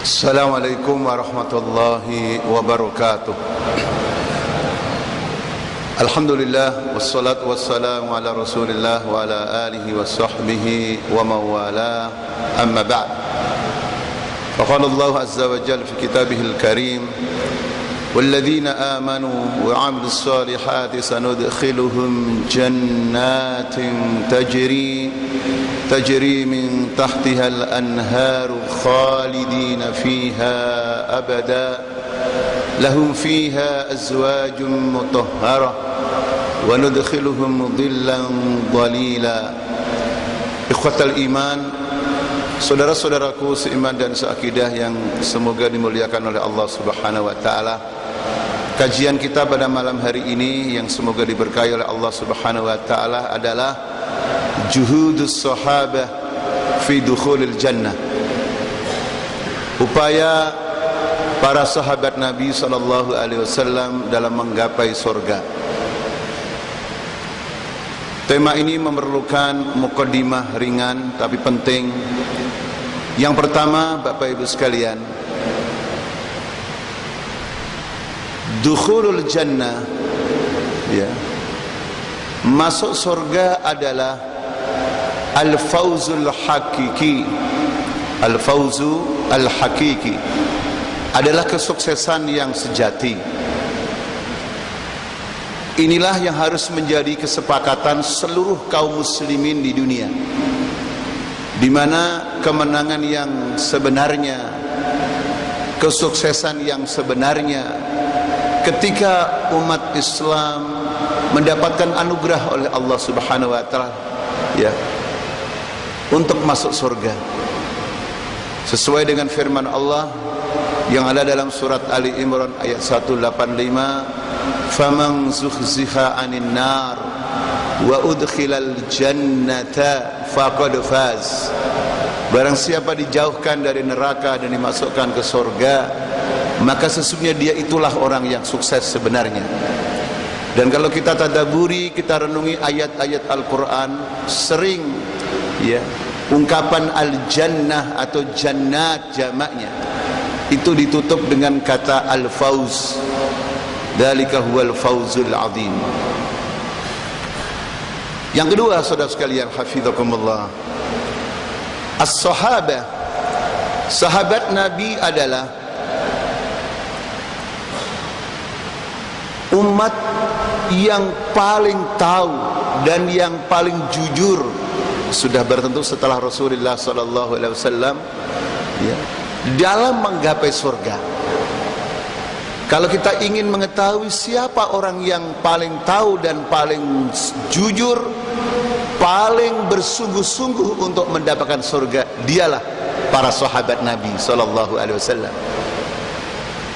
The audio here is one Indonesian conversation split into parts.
Assalamualaikum warahmatullahi wabarakatuh. Alhamdulillah wassalatu wassalamu ala Rasulillah wa ala alihi wa sahbihi wa mawala. Amma ba'd. Faqala Allah azza wa jalla fi kitabihil karim والذين آمنوا وعملوا الصالحات سندخلهم جنات تجري من تحتها الأنهار خالدين فيها أبدا لهم فيها أزواج مطهرة وندخلهم ظلا ظليلا. Ikhwatal iman, saudara-saudaraku seiman dan seakidah yang semoga dimuliakan oleh Allah Subhanahu wa taala. Kajian kita pada malam hari ini yang semoga diberkahi oleh Allah Subhanahu wa taala adalah juhudus sahabah fi dukhulil jannah. Upaya para sahabat Nabi sallallahu alaihi wasallam dalam menggapai surga. Tema ini memerlukan mukaddimah ringan tapi penting. Yang pertama, Bapak Ibu sekalian, dukhulul jannah, ya, masuk surga adalah al-fawzul hakiki. Al-fawzu al-hakiki adalah kesuksesan yang sejati. Inilah yang harus menjadi kesepakatan seluruh kaum muslimin di dunia, di mana kemenangan yang sebenarnya, kesuksesan yang sebenarnya ketika umat Islam mendapatkan anugerah oleh Allah Subhanahu wa taala, ya, untuk masuk surga. Sesuai dengan firman Allah yang ada dalam surat Ali Imran ayat 185, faman zuhziha 'anil nar wa udkhilal jannata faqad faz. Barang siapa dijauhkan dari neraka dan dimasukkan ke surga, maka sesungguhnya dia itulah orang yang sukses sebenarnya. Dan kalau kita tadabburi, kita renungi ayat-ayat Al-Quran, sering, ya, ungkapan al-jannah atau jannat jamaknya itu ditutup dengan kata al-fawz. Dzalika huwal fawzul azim. Yang kedua, saudara sekalian, hafizakumullah, as-sahabah, sahabat Nabi adalah umat yang paling tahu dan yang paling jujur, sudah bertentu setelah Rasulullah sallallahu alaihi wasallam, ya, dalam menggapai surga. Kalau kita ingin mengetahui siapa orang yang paling tahu dan paling jujur, paling bersungguh-sungguh untuk mendapatkan surga, dialah para sahabat Nabi sallallahu alaihi wasallam.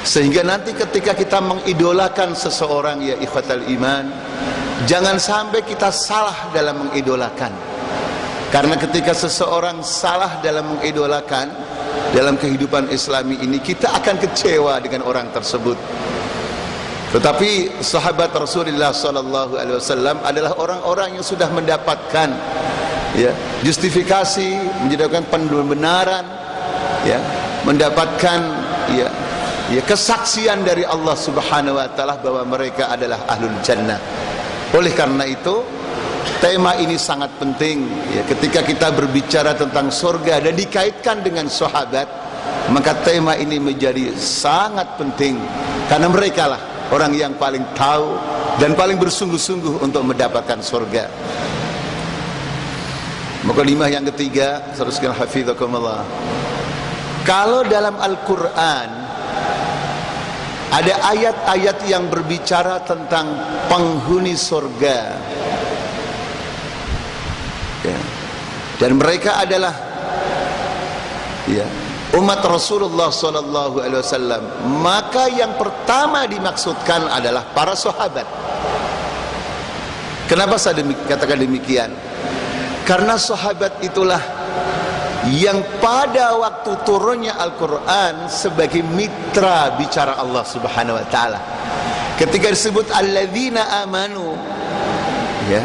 Sehingga nanti ketika kita mengidolakan seseorang, ya ikhwatal iman, jangan sampai kita salah dalam mengidolakan. Karena ketika seseorang salah dalam mengidolakan dalam kehidupan Islami ini, kita akan kecewa dengan orang tersebut. Tetapi sahabat Rasulullah sallallahu alaihi wasallam adalah orang-orang yang sudah mendapatkan, ya, justifikasi, mendapatkan pembenaran, ya, mendapatkan, ya, kesaksian dari Allah Subhanahu wa taala bahwa mereka adalah ahlul jannah. Oleh karena itu, tema ini sangat penting, ya, ketika kita berbicara tentang surga dan dikaitkan dengan sahabat, maka tema ini menjadi sangat penting karena mereka lah orang yang paling tahu dan paling bersungguh-sungguh untuk mendapatkan surga. Mukadimah yang ketiga, saudara hafizakumullah, kalau dalam Al-Quran ada ayat-ayat yang berbicara tentang penghuni surga, ya, dan mereka adalah, ya, umat Rasulullah sallallahu alaihi wasallam, maka yang pertama dimaksudkan adalah para sahabat. Kenapa saya katakan demikian? Karena sahabat itulah yang pada waktu turunnya Al-Quran sebagai mitra bicara Allah Subhanahu wa taala, ketika disebut alladzina amanu, ya,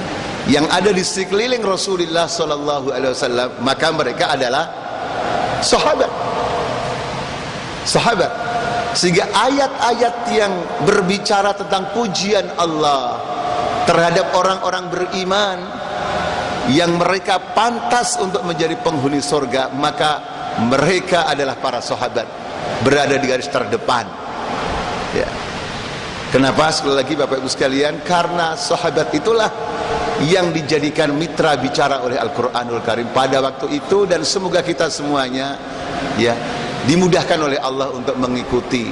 yang ada di sekeliling Rasulullah sallallahu alaihi wasallam, maka mereka adalah sahabat. sahabat. Sehingga ayat-ayat yang berbicara tentang pujian Allah terhadap orang-orang beriman yang mereka pantas untuk menjadi penghuni surga, maka mereka adalah para sahabat, berada di garis terdepan. Ya. Kenapa? Sekali lagi Bapak Ibu sekalian, karena sahabat itulah yang dijadikan mitra bicara oleh Al-Quranul Karim pada waktu itu, dan semoga kita semuanya ya dimudahkan oleh Allah untuk mengikuti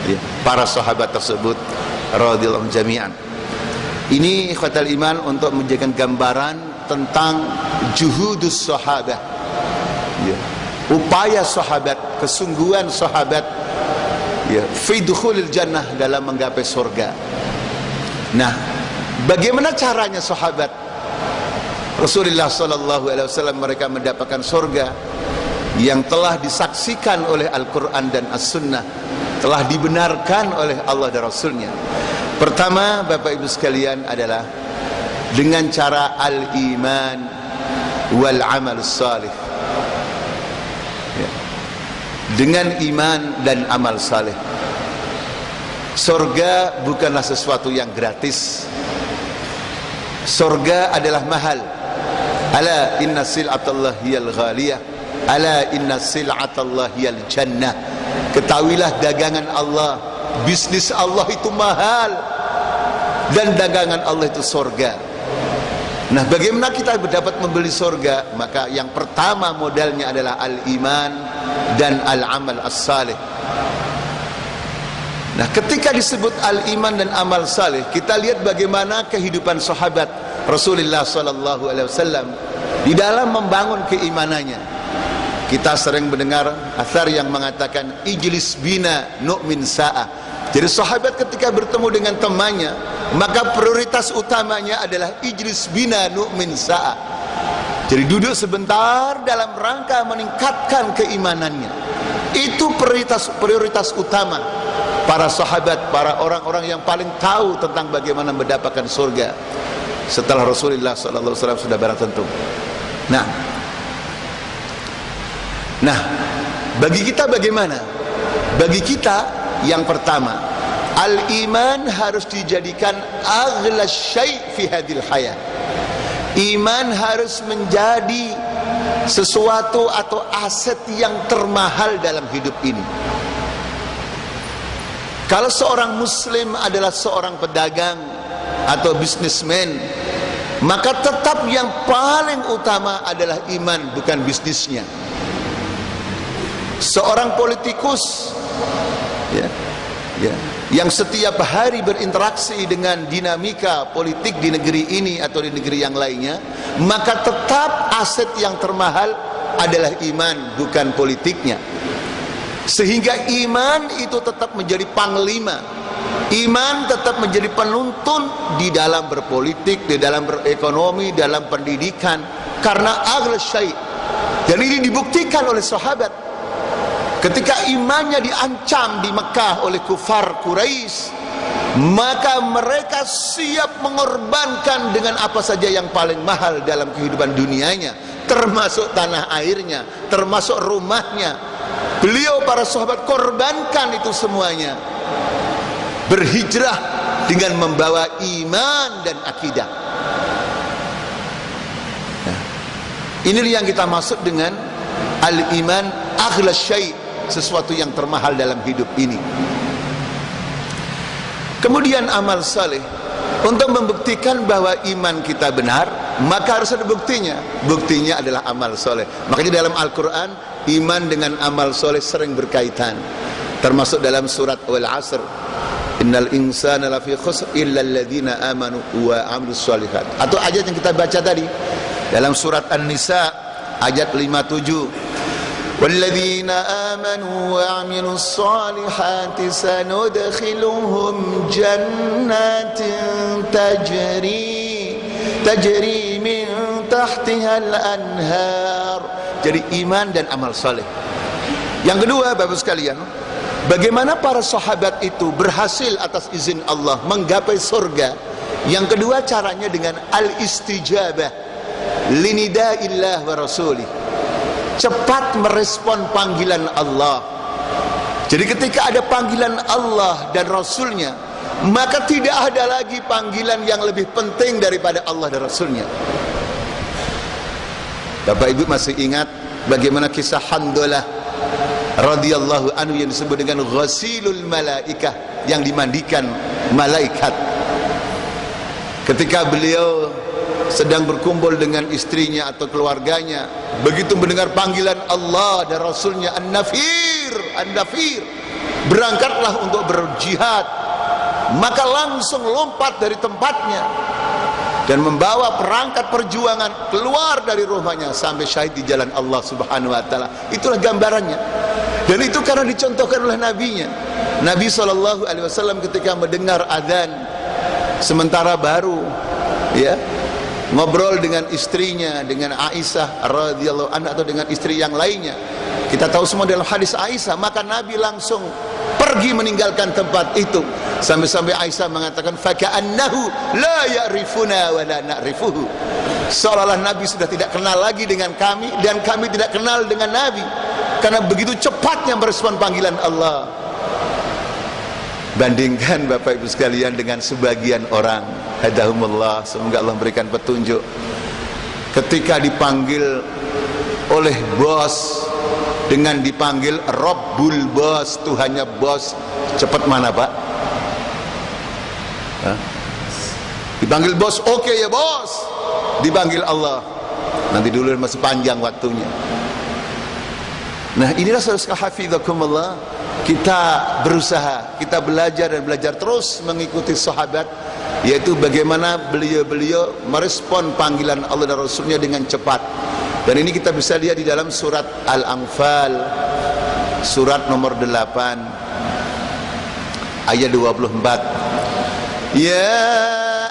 ya, para sahabat tersebut radhiyallahu jami'an. Ini ikhwatal iman untuk menjadikan gambaran tentang juhudus sahabat ya, upaya sahabat, kesungguhan sahabat ya, fi dukhulil jannah, dalam menggapai surga. Nah, bagaimana caranya sahabat Rasulullah SAW mereka mendapatkan surga yang telah disaksikan oleh Al-Quran dan As-Sunnah, telah dibenarkan oleh Allah dan Rasulnya? Pertama, Bapak Ibu sekalian, adalah dengan cara al-iman wal amal salih ya. Dengan iman dan amal saleh. Surga bukanlah sesuatu yang gratis. Surga adalah mahal. Ala inna sil'atallahi hiyal ghaliyah, ala inna sil'atallahi hiyal jannah. Ketahuilah dagangan Allah, bisnis Allah itu mahal, dan dagangan Allah itu surga. Nah, bagaimana kita dapat membeli surga? Maka yang pertama modalnya adalah al-iman dan al-amal as-salih. Nah, ketika disebut al-iman dan amal salih, kita lihat bagaimana kehidupan sahabat Rasulullah SAW di dalam membangun keimanannya. Kita sering mendengar athar yang mengatakan ijlis bina nu'min sa'ah. Jadi sahabat ketika bertemu dengan temannya, maka prioritas utamanya adalah ijlis bina nu'min sa'ah. Jadi duduk sebentar dalam rangka meningkatkan keimanannya. Itu prioritas utama para sahabat, para orang-orang yang paling tahu tentang bagaimana mendapatkan surga setelah Rasulullah SAW sudah barang tentu. Nah, bagi kita bagaimana? Bagi kita yang pertama, al-iman harus dijadikan aghla syai' fi hadil hayat. Iman harus menjadi sesuatu atau aset yang termahal dalam hidup ini. Kalau seorang muslim adalah seorang pedagang atau bisnismen, maka tetap yang paling utama adalah iman, bukan bisnisnya. Seorang politikus yang setiap hari berinteraksi dengan dinamika politik di negeri ini atau di negeri yang lainnya, maka tetap aset yang termahal adalah iman, bukan politiknya. Sehingga iman itu tetap menjadi panglima, iman tetap menjadi penuntun di dalam berpolitik, di dalam berekonomi, dalam pendidikan, karena aghla syai'. Dan ini dibuktikan oleh sahabat. Ketika imannya diancam di Mekah oleh kufar Quraisy, maka mereka siap mengorbankan dengan apa saja yang paling mahal dalam kehidupan dunianya, termasuk tanah airnya, termasuk rumahnya. Beliau para sahabat korbankan itu semuanya, berhijrah dengan membawa iman dan akidah. Nah, ini yang kita maksud dengan al-iman aghla syai', sesuatu yang termahal dalam hidup ini. Kemudian amal saleh, untuk membuktikan bahwa iman kita benar, maka harus ada buktinya. Buktinya adalah amal soleh. Makanya dalam Al-Quran, iman dengan amal soleh sering berkaitan. Termasuk dalam surat Wal Asr, innal insana lafi khusr illa alladhina amanu wa amilus shalihat. Atau ayat yang kita baca tadi dalam surat An-Nisa ayat 57, والذين آمنوا وعملوا الصالحات سندخلهم جنات تجري من تحتها الأنهار. Jadi iman dan amal saleh. Yang kedua, Bapak sekalian, bagaimana para sahabat itu berhasil atas izin Allah menggapai surga? Yang kedua, caranya dengan al-istijabah linida'illah wa rasulih. Cepat merespon panggilan Allah, Jadi ketika ada panggilan Allah dan Rasulnya, maka tidak ada lagi panggilan yang lebih penting daripada Allah dan Rasulnya. Bapak Ibu masih ingat bagaimana kisah Handalah radhiyallahu anhu yang disebut dengan ghasilul malaikah, yang dimandikan malaikat. Ketika beliau sedang berkumpul dengan istrinya atau keluarganya, begitu mendengar panggilan Allah dan Rasulnya, An-Nafir, An-Nafir, berangkatlah untuk berjihad, maka langsung lompat dari tempatnya dan membawa perangkat perjuangan keluar dari rumahnya sampai syahid di jalan Allah Subhanahu wa taala. Itulah gambarannya. Dan itu karena dicontohkan oleh nabinya. Nabi SAW ketika mendengar azan sementara baru, ya, ngobrol dengan istrinya, dengan Aisyah radhiyallahu anha atau dengan istri yang lainnya. Kita tahu semua dalam hadis Aisyah, maka Nabi langsung pergi meninggalkan tempat itu. Sampai-sampai Aisyah mengatakan, faka'annahu la ya'rifuna wa la na'rifuhu. Seolah-olah Nabi sudah tidak kenal lagi dengan kami dan kami tidak kenal dengan Nabi, karena begitu cepatnya merespon panggilan Allah. Bandingkan Bapak Ibu sekalian dengan sebagian orang, hadahumullah, semoga Allah memberikan petunjuk, ketika dipanggil oleh bos dengan dipanggil Rabbul Bos, Tuhannya bos, cepat mana Pak? Hah? Dipanggil bos, oke ya bos. Dipanggil Allah, nanti dulu masih panjang waktunya. Nah, inilah saudara hafizakumullah, kita berusaha, kita belajar dan belajar terus mengikuti sahabat, yaitu bagaimana beliau-beliau merespon panggilan Allah dan Rasulnya dengan cepat. Dan ini kita bisa lihat di dalam surat Al-Anfal, surat nomor 8 ayat 24. Ya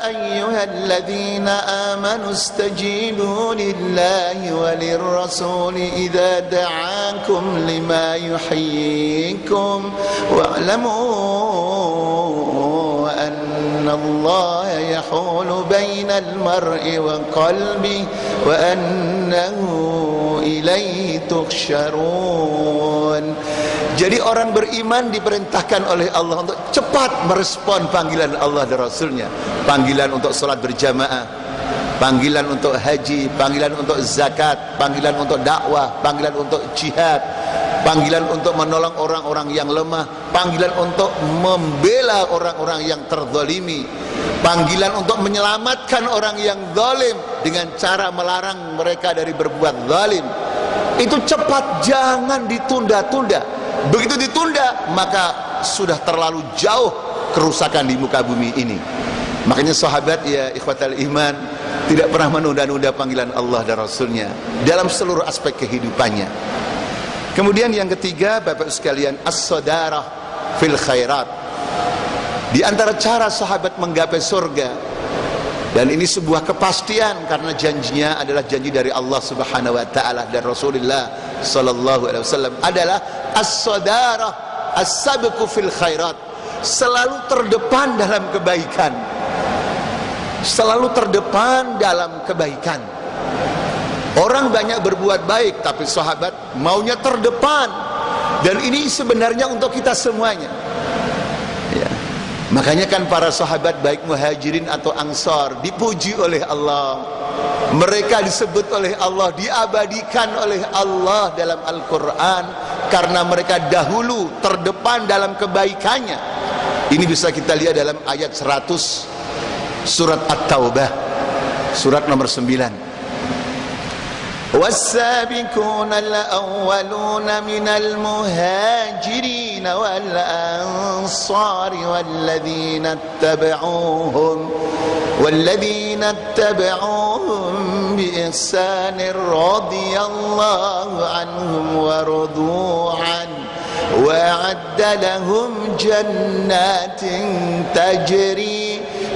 ayyuhalladzina amanu istajibu lillahi walirrasuli idza da'akum lima yuhyikum wa'lamu annallaha yahulu bainal mar'i wa qalbihi wa annahu ilaihi tuhsyarun. Jadi orang beriman diperintahkan oleh Allah untuk cepat merespon panggilan Allah dan Rasulnya. Panggilan untuk sholat berjamaah, panggilan untuk haji, panggilan untuk zakat, panggilan untuk dakwah, panggilan untuk jihad, panggilan untuk menolong orang-orang yang lemah, panggilan untuk membela orang-orang yang terzalimi, panggilan untuk menyelamatkan orang yang zalim dengan cara melarang mereka dari berbuat zalim. Itu cepat, jangan ditunda-tunda. Begitu ditunda, maka sudah terlalu jauh kerusakan di muka bumi ini. Makanya sahabat, ya ikhwatal iman, tidak pernah menunda-nunda panggilan Allah dan Rasulnya dalam seluruh aspek kehidupannya. Kemudian yang ketiga, Bapak sekalian, as-sadarah fil khairat. Di antara cara sahabat menggapai surga, dan ini sebuah kepastian karena janjinya adalah janji dari Allah Subhanahu wa taala dan Rasulullah sallallahu alaihi wasallam, adalah as-sadarah, as-sabqu fil khairat, selalu terdepan dalam kebaikan. Selalu terdepan dalam kebaikan. Orang banyak berbuat baik, tapi sahabat maunya terdepan. Dan ini sebenarnya untuk kita semuanya. Ya. Makanya kan para sahabat baik muhajirin atau ansar dipuji oleh Allah. Mereka disebut oleh Allah, diabadikan oleh Allah dalam Al-Quran karena mereka dahulu terdepan dalam kebaikannya. Ini bisa kita lihat dalam ayat 100 surat At-Taubah, surat nomor 9. والسابقون الأولون من المهاجرين والأنصار والذين اتبعوهم بإحسان رضي الله عنهم ورضوا عنه وأعد لهم جنات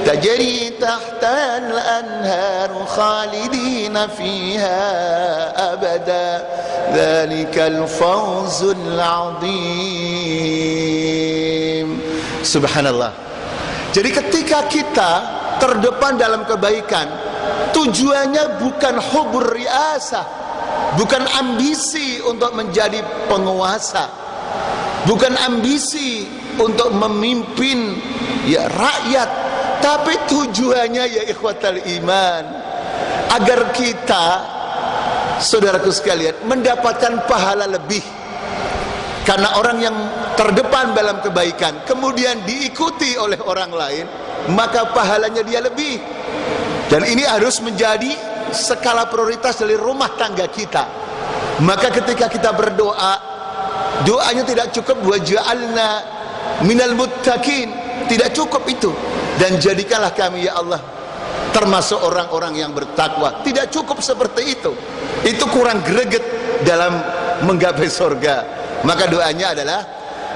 تجري تحتها الأنهار خالدين فيها أبدا ذلك الفوز العظيم. Subhanallah. Jadi ketika kita terdepan dalam kebaikan, tujuannya bukan hubur riasah, bukan ambisi untuk menjadi penguasa, bukan ambisi untuk memimpin ya rakyat, tapi tujuannya ya ikhwatal iman, agar kita, saudaraku sekalian, mendapatkan pahala lebih. Karena orang yang terdepan dalam kebaikan kemudian diikuti oleh orang lain, maka pahalanya dia lebih. Dan ini harus menjadi skala prioritas dari rumah tangga kita. Maka ketika kita berdoa, doanya tidak cukup waj'alna minal muttaqin, tidak cukup itu. Dan jadikanlah kami ya Allah termasuk orang-orang yang bertakwa. Tidak cukup seperti itu. Itu kurang greget dalam menggapai surga. Maka doanya adalah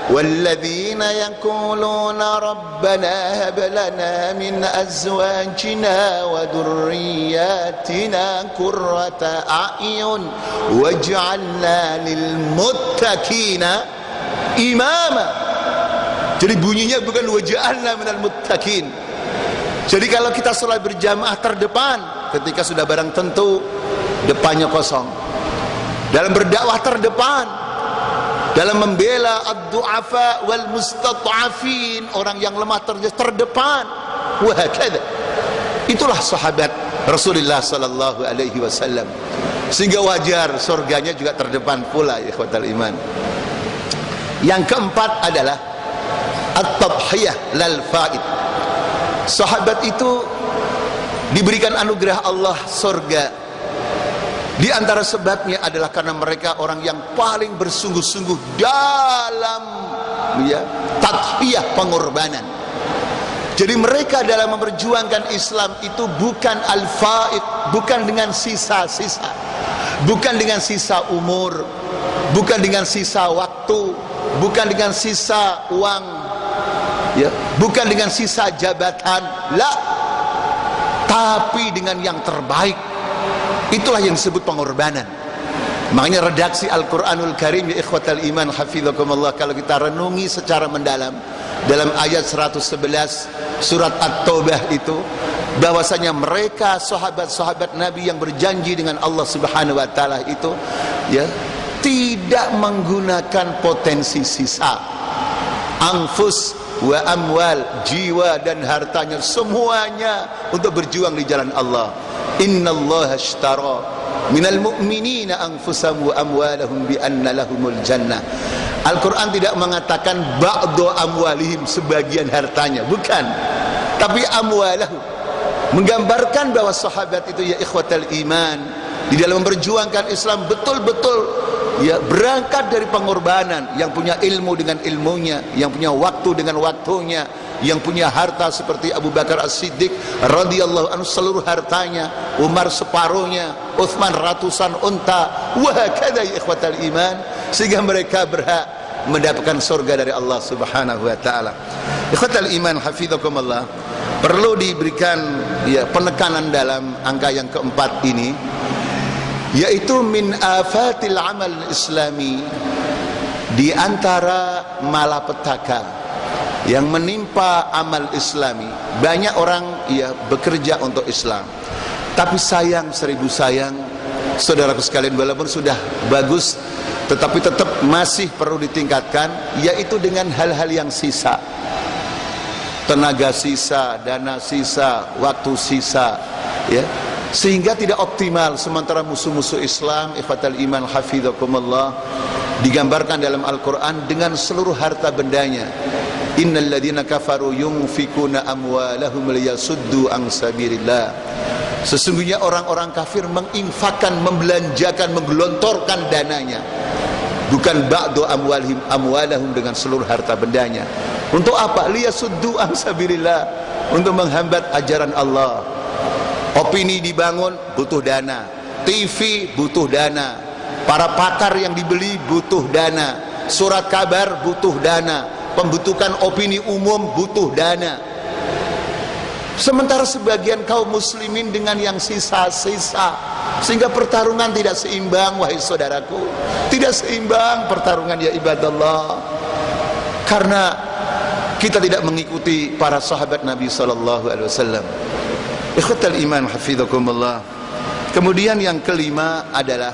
walladzina yaquluna rabbana hab lana min azwajina wa dhurriyyatina qurrata a'yun waj'alna lil muttaqina imama. Jadi bunyinya bukan waj'alna minal muttaqin. Jadi kalau kita salat berjamaah terdepan, ketika sudah barang tentu depannya kosong. Dalam berdakwah terdepan, dalam membela ad-du'afa wal mustata'afin, orang yang lemah terdepan. Wahakadha. Itulah sahabat Rasulullah sallallahu alaihi wasallam. Sehingga wajar surganya juga terdepan pula ya ikhwatal iman. Yang keempat adalah at-tadhiyah lal faid. Sahabat itu diberikan anugerah Allah surga. Di antara sebabnya adalah karena mereka orang yang paling bersungguh-sungguh dalam ya tadhiyah, pengorbanan. Jadi mereka dalam memperjuangkan Islam itu bukan al-faid, bukan dengan sisa-sisa, bukan dengan sisa umur, bukan dengan sisa waktu, bukan dengan sisa uang, ya, bukan dengan sisa jabatan, lah, tapi dengan yang terbaik. Itulah yang disebut pengorbanan. Makanya redaksi Al-Quranul Karim ya ikhwatal iman hafizakumullah, kalau kita renungi secara mendalam dalam ayat 111 surat At-Taubah itu, bahwasanya mereka sahabat-sahabat Nabi yang berjanji dengan Allah Subhanahu wa taala itu ya tidak menggunakan potensi sisa, anfus wa amwal, jiwa dan hartanya semuanya untuk berjuang di jalan Allah. Innallaha ashtara minal mu'minina anfusahum wa amwalahum bi anna lahumul jannah. Al-Quran tidak mengatakan ba'du amwalihim, sebagian hartanya, bukan, tapi amwalahum, menggambarkan bahwa sahabat itu ya ikhwatal iman di dalam memperjuangkan Islam betul-betul ya berangkat dari pengorbanan. Yang punya ilmu dengan ilmunya, yang punya waktu dengan waktunya, yang punya harta seperti Abu Bakar As-Siddiq radhiyallahu anhu seluruh hartanya, Umar separuhnya, Utsman ratusan unta, wa hakadha ya ikhwatal iman, sehingga mereka berhak mendapatkan surga dari Allah Subhanahu wa taala. Ikhwatal iman hafizakumullah, perlu diberikan ya penekanan dalam angka yang keempat ini, yaitu min afatil amal islami, di antara malapetaka yang menimpa amal islami. Banyak orang ya bekerja untuk Islam, tapi sayang, seribu sayang saudaraku sekalian, walaupun sudah bagus tetapi tetap masih perlu ditingkatkan, yaitu dengan hal-hal yang sisa, tenaga sisa, dana sisa, waktu sisa, ya, sehingga tidak optimal. Sementara musuh-musuh Islam ikhwatal iman hafizakumullah digambarkan dalam Al-Quran dengan seluruh harta bendanya. Innal ladzina kafaru yunfikuna amwalahum liyasuddu an sabilillah. Sesungguhnya orang-orang kafir menginfakkan, membelanjakan, menggelontorkan dananya, bukan ba'du amwalihim, amwalahum, dengan seluruh harta bendanya. Untuk apa? Liyasuddu an sabilillah, untuk menghambat ajaran Allah. Opini dibangun butuh dana, TV butuh dana, para pakar yang dibeli butuh dana, surat kabar butuh dana, pembentukan opini umum butuh dana. Sementara sebagian kaum muslimin dengan yang sisa-sisa, sehingga pertarungan tidak seimbang. Wahai saudaraku, tidak seimbang pertarungan ya ibadallah, karena kita tidak mengikuti para sahabat Nabi sallallahu alaihi wasallam. Ikhwatal iman hafizakumullah. Kemudian yang kelima adalah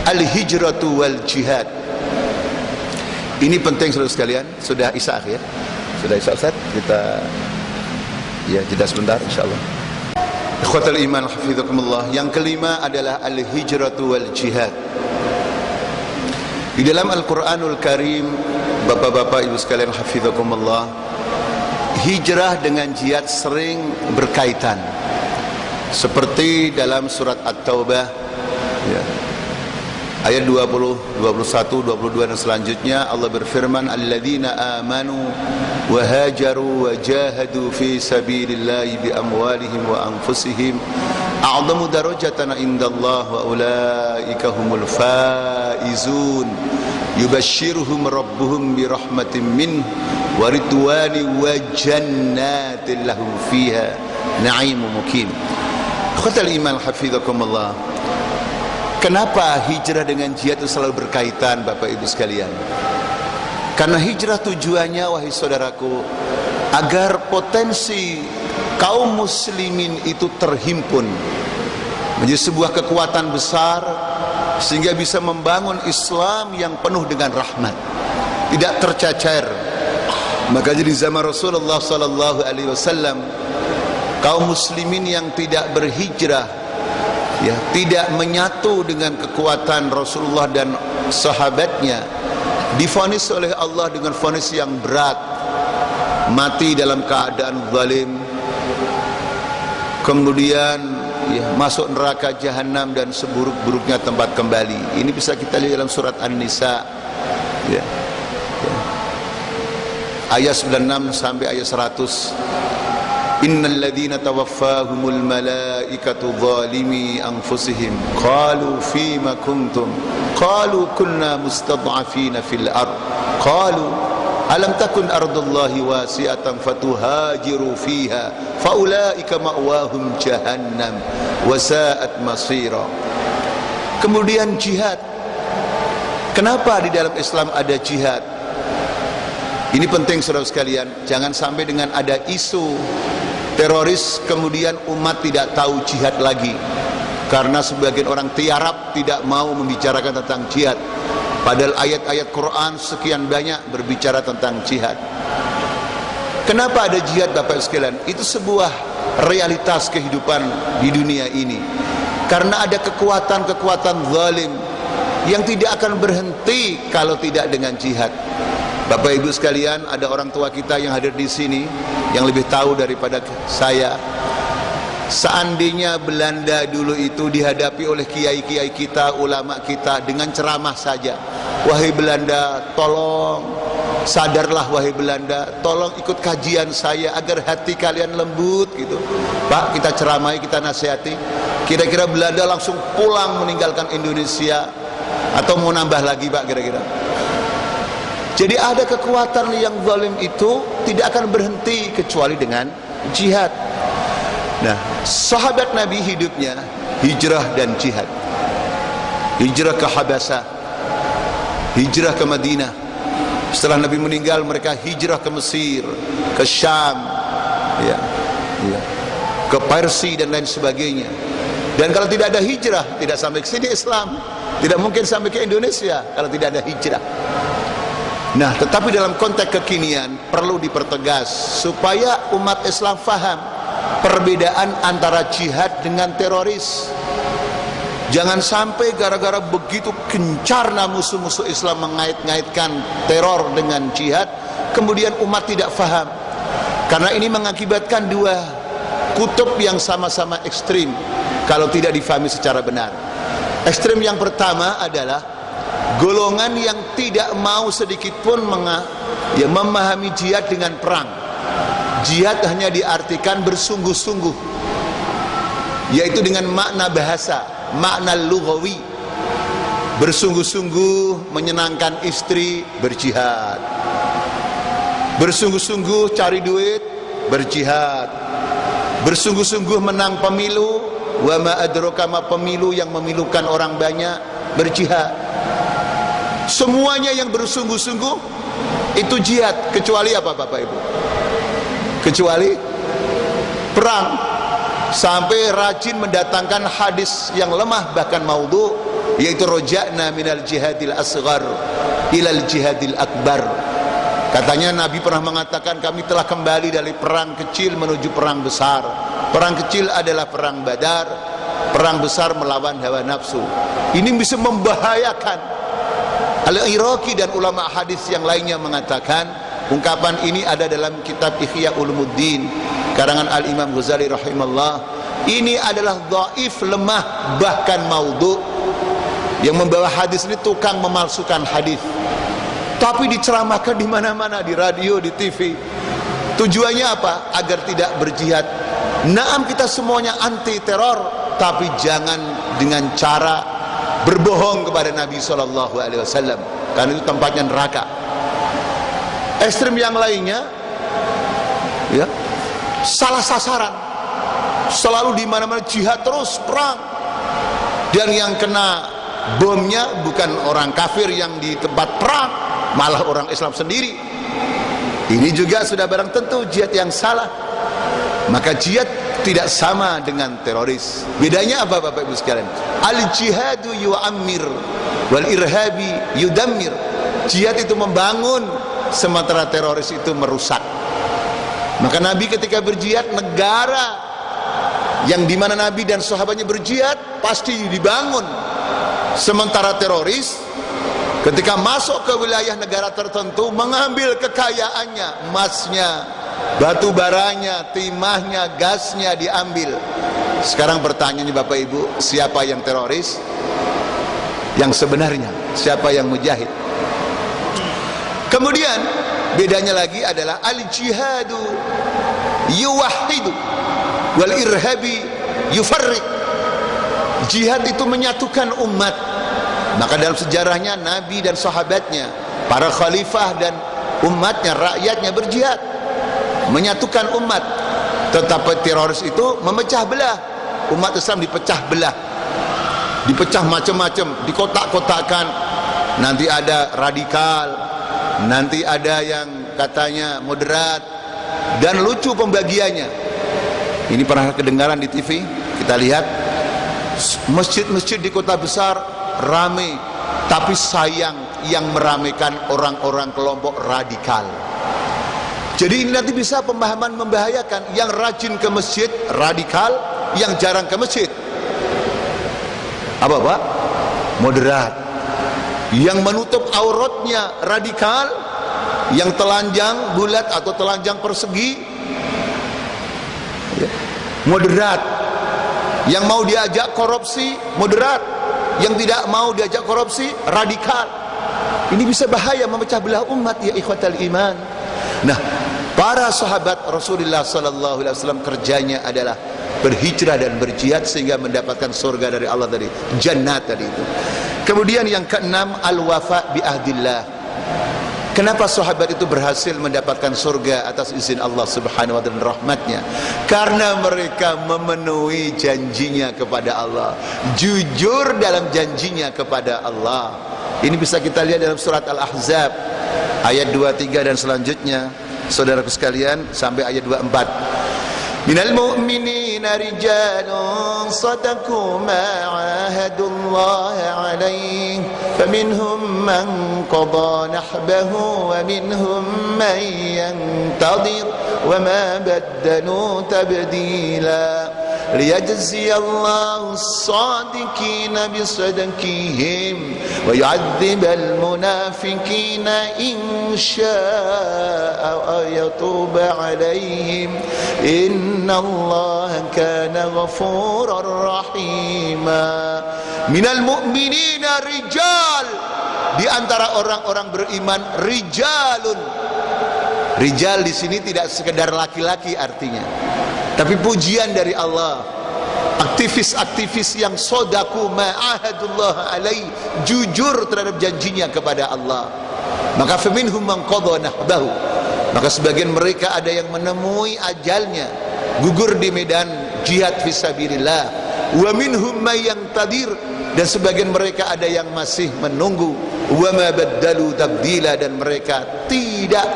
al-hijratu wal jihad. Ini penting saudara sekalian. Sudah isya ya? Sudah isya Ustaz? Kita ya jeda sebentar insyaallah. Ikhwatal iman hafizakumullah. Yang kelima adalah al-hijratu wal jihad. Di dalam Al-Qur'anul Karim, Bapak-bapak Ibu sekalian hafizakumullah, hijrah dengan jihad sering berkaitan. Seperti dalam surat At-Taubah ya, ayat 20, 21, 22 dan selanjutnya Allah berfirman, alladzina amanu wa hajaru wa jahadu fi sabilillahi bi amwalihim wa anfusihim a'zamu darajatan indallah wa ulaika humul faizun yubashshiruhum rabbuhum bi rahmatin min wa ridwani wa jannatin lahum fiha na'imun muqim. Khatal iman hafizakumullah. Kenapa hijrah dengan jihad itu selalu berkaitan, Bapak Ibu sekalian? Karena hijrah tujuannya, wahai saudaraku, agar potensi kaum muslimin itu terhimpun menjadi sebuah kekuatan besar, sehingga bisa membangun Islam yang penuh dengan rahmat, tidak tercacar. Maka di zaman Rasulullah sallallahu alaihi wasallam, kaum muslimin yang tidak berhijrah, ya, tidak menyatu dengan kekuatan Rasulullah dan sahabatnya, divonis oleh Allah dengan vonis yang berat, mati dalam keadaan zalim, kemudian ya, masuk neraka jahanam dan seburuk-buruknya tempat kembali. Ini bisa kita lihat dalam surat An-Nisa ya, ya, ayat 96 sampai ayat 100. Innal ladzina tawaffahumul malaikatu zalimi anfusihim qalu fima kuntum qalu kunna mustad'afina fil ard qalu alam takun ardullahi wasi'atan fatuhajiru fiha faulaika ma'wahum jahannam wa sa'at masira. Kemudian jihad. Kenapa di dalam Islam ada jihad? Ini penting saudara sekalian, jangan sampai dengan ada isu teroris kemudian umat tidak tahu jihad lagi, karena sebagian orang tiarap tidak mau membicarakan tentang jihad, padahal ayat-ayat Quran sekian banyak berbicara tentang jihad. Kenapa ada jihad, Bapak sekalian? Itu sebuah realitas kehidupan di dunia ini, karena ada kekuatan-kekuatan zalim yang tidak akan berhenti kalau tidak dengan jihad. Bapak Ibu sekalian, ada orang tua kita yang hadir di sini yang lebih tahu daripada saya. Seandainya Belanda dulu itu dihadapi oleh kiai-kiai kita, ulama kita dengan ceramah saja, wahai Belanda, tolong sadarlah, wahai Belanda, tolong ikut kajian saya agar hati kalian lembut gitu. Pak, kita ceramai, kita nasihati, kira-kira Belanda langsung pulang meninggalkan Indonesia atau mau nambah lagi, Pak, kira-kira? Jadi ada kekuatan yang zalim itu tidak akan berhenti kecuali dengan jihad. Nah, sahabat Nabi hidupnya hijrah dan jihad. Hijrah ke Habasah, hijrah ke Madinah. Setelah Nabi meninggal, mereka hijrah ke Mesir, ke Syam, ya, ya, ke Persia dan lain sebagainya. Dan kalau tidak ada hijrah, tidak sampai ke sini Islam. Tidak mungkin sampai ke Indonesia kalau tidak ada hijrah. Nah, tetapi dalam konteks kekinian perlu dipertegas supaya umat Islam faham perbedaan antara jihad dengan teroris. Jangan sampai gara-gara begitu gencarnya musuh-musuh Islam mengait-ngaitkan teror dengan jihad, kemudian umat tidak faham. Karena ini mengakibatkan dua kutub yang sama-sama ekstrim kalau tidak difahami secara benar. Ekstrim yang pertama adalah golongan yang tidak mau sedikit pun memahami jihad dengan perang. Jihad hanya diartikan bersungguh-sungguh, yaitu dengan makna bahasa, makna lughawi. Bersungguh-sungguh menyenangkan istri, berjihad. Bersungguh-sungguh cari duit, berjihad. Bersungguh-sungguh menang pemilu, wa ma adraka ma pemilu yang memilukan orang banyak, berjihad. Semuanya yang bersungguh-sungguh itu jihad, kecuali apa, Bapak Ibu? Kecuali perang. Sampai rajin mendatangkan hadis yang lemah bahkan maudhu, yaitu roja'na minal jihadil asghar, ilal jihadil akbar. Katanya Nabi pernah mengatakan, kami telah kembali dari perang kecil menuju perang besar. Perang kecil adalah perang Badar, perang besar melawan hawa nafsu. Ini bisa membahayakan. Al-Iraqi dan ulama hadis yang lainnya mengatakan, ungkapan ini ada dalam kitab Ihya Ulumuddin karangan Al-Imam Ghazali rahimahullah. Ini adalah dhaif, lemah, bahkan maudhu. Yang membawa hadis ini tukang memalsukan hadis, tapi diceramahkan di mana-mana, di radio, di TV. Tujuannya apa? Agar tidak berjihad. Naam, kita semuanya anti teror, tapi jangan dengan cara berbohong kepada Nabi SAW, karena itu tempatnya neraka. Ekstrem yang lainnya, ya, salah sasaran, selalu di mana-mana jihad terus, perang, dan yang kena bomnya bukan orang kafir yang di tempat perang, malah orang Islam sendiri. Ini juga sudah barang tentu jihad yang salah. Maka jihad tidak sama dengan teroris. Bedanya apa Bapak Ibu sekalian? Al-jihadu yu'ammir wal irhabi yudammir. Jihad itu membangun, sementara teroris itu merusak. Maka Nabi ketika berjihad, negara yang dimana Nabi dan sahabatnya berjihad pasti dibangun. Sementara teroris ketika masuk ke wilayah negara tertentu, mengambil kekayaannya, emasnya, batu baranya, timahnya, gasnya diambil. Sekarang pertanyaannya Bapak Ibu, siapa yang teroris? Yang sebenarnya, siapa yang mujahid? Kemudian bedanya lagi adalah al-jihadu yuwahhidu wal irhabi yufarriq. Jihad itu menyatukan umat. Maka dalam sejarahnya Nabi dan sahabatnya, para khalifah dan umatnya, rakyatnya berjihad menyatukan umat. Tetapi teroris itu memecah belah. Umat Islam dipecah belah, dipecah macam-macam, dikotak-kotakkan. Nanti ada radikal, nanti ada yang katanya moderat, dan lucu pembagiannya. Ini pernah kedengaran di TV, kita lihat masjid-masjid di kota besar ramai, tapi sayang yang meramaikan orang-orang kelompok radikal. Jadi ini nanti bisa pemahaman membahayakan. Yang rajin ke masjid radikal, yang jarang ke masjid apa Pak? Moderat. Yang menutup auratnya radikal, yang telanjang bulat atau telanjang persegi moderat. Yang mau diajak korupsi moderat, yang tidak mau diajak korupsi radikal. Ini bisa bahaya, memecah belah umat ya ikhwatal iman. Nah, para sahabat Rasulullah sallallahu alaihi wasallam kerjanya adalah berhijrah dan berjihad sehingga mendapatkan surga dari Allah, dari jannat tadi itu. Kemudian yang keenam, al-wafa bi ahdillah. Kenapa sahabat itu berhasil mendapatkan surga atas izin Allah Subhanahu wa ta'ala dan rahmatnya? Karena mereka memenuhi janjinya kepada Allah, jujur dalam janjinya kepada Allah. Ini bisa kita lihat dalam surat Al-Ahzab ayat 23 dan selanjutnya, saudaraku sekalian, sampai ayat 24. Minal mu'minina rijalun sadaqu ma 'ahadullaha 'alaihi faminhum man qada nahbahu wa minhum man yantadir wa ma baddalu tabdila liyajziyallahu as-sadiqina bisadaqihim wa yu'adzibal munafiqina in syaa'a yatuba 'alaihim innallaha kana ghafurar rahima. Minal mu'minina rijal, di antara orang-orang beriman rijalun. Rijal di sini tidak sekedar laki-laki artinya, tapi pujian dari Allah. Aktivis-aktivis yang sodaku ma'ahadullah alaih, jujur terhadap janjinya kepada Allah. Maka faminhum man qadha nahbahu, maka sebagian mereka ada yang menemui ajalnya, gugur di medan jihad fisabilillah. Wa minhum may yantadir, dan sebagian mereka ada yang masih menunggu. Wa ma baddalu tabdila, dan mereka tidak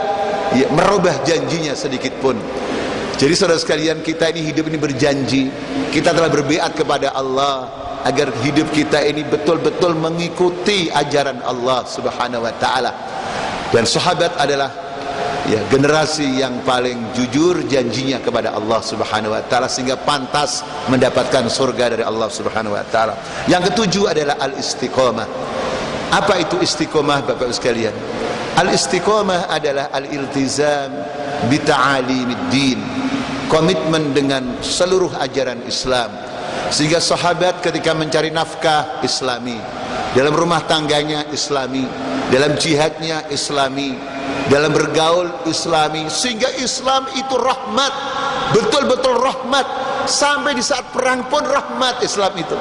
merubah janjinya sedikit pun. Jadi saudara sekalian, kita ini hidup ini berjanji, kita telah berbiat kepada Allah agar hidup kita ini betul-betul mengikuti ajaran Allah Subhanahu wa taala. Dan sahabat adalah generasi yang paling jujur janjinya kepada Allah Subhanahu wa taala, sehingga pantas mendapatkan surga dari Allah Subhanahu wa taala. Yang ketujuh adalah al-istiqamah. Apa itu istiqamah, Bapak Ibu sekalian? Al-istiqamah adalah al-iltizam bi ta'alimiddin, komitmen dengan seluruh ajaran Islam. Sehingga sahabat ketika mencari nafkah Islami, dalam rumah tangganya Islami, dalam jihadnya Islami, dalam bergaul Islami, sehingga Islam itu rahmat, betul-betul rahmat. Sampai di saat perang pun rahmat Islam itu.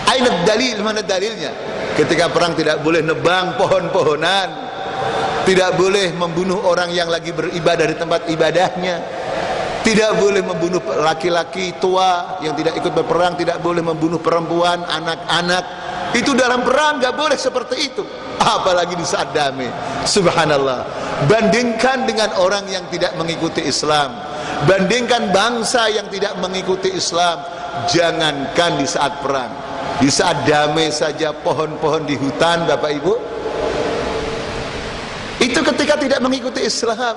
Aina dalil, mana dalilnya? Ketika perang tidak boleh nebang pohon-pohonan, tidak boleh membunuh orang yang lagi beribadah di tempat ibadahnya, tidak boleh membunuh laki-laki tua yang tidak ikut berperang, tidak boleh membunuh perempuan, anak-anak. Itu dalam perang nggak boleh seperti itu, apalagi di saat damai. Subhanallah. Bandingkan dengan orang yang tidak mengikuti Islam, bandingkan bangsa yang tidak mengikuti Islam. Jangankan di saat perang, di saat damai saja pohon-pohon di hutan, Bapak Ibu, itu ketika tidak mengikuti Islam.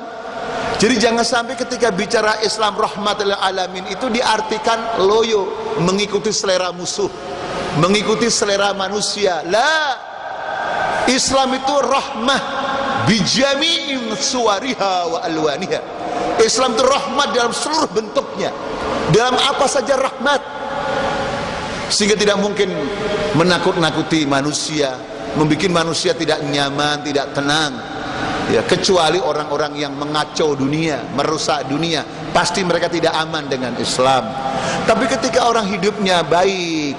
Jadi jangan sampai ketika bicara Islam rahmatul alamin itu diartikan loyo, mengikuti selera musuh, mengikuti selera manusia. La, Islam itu rahmah bijami'in suwariha wa alwaniha. Islam itu rahmat dalam seluruh bentuknya, dalam apa saja rahmat. Sehingga tidak mungkin menakut-nakuti manusia, membuat manusia tidak nyaman, tidak tenang, kecuali orang-orang yang mengacau dunia, merusak dunia. Pasti mereka tidak aman dengan Islam. Tapi ketika orang hidupnya baik,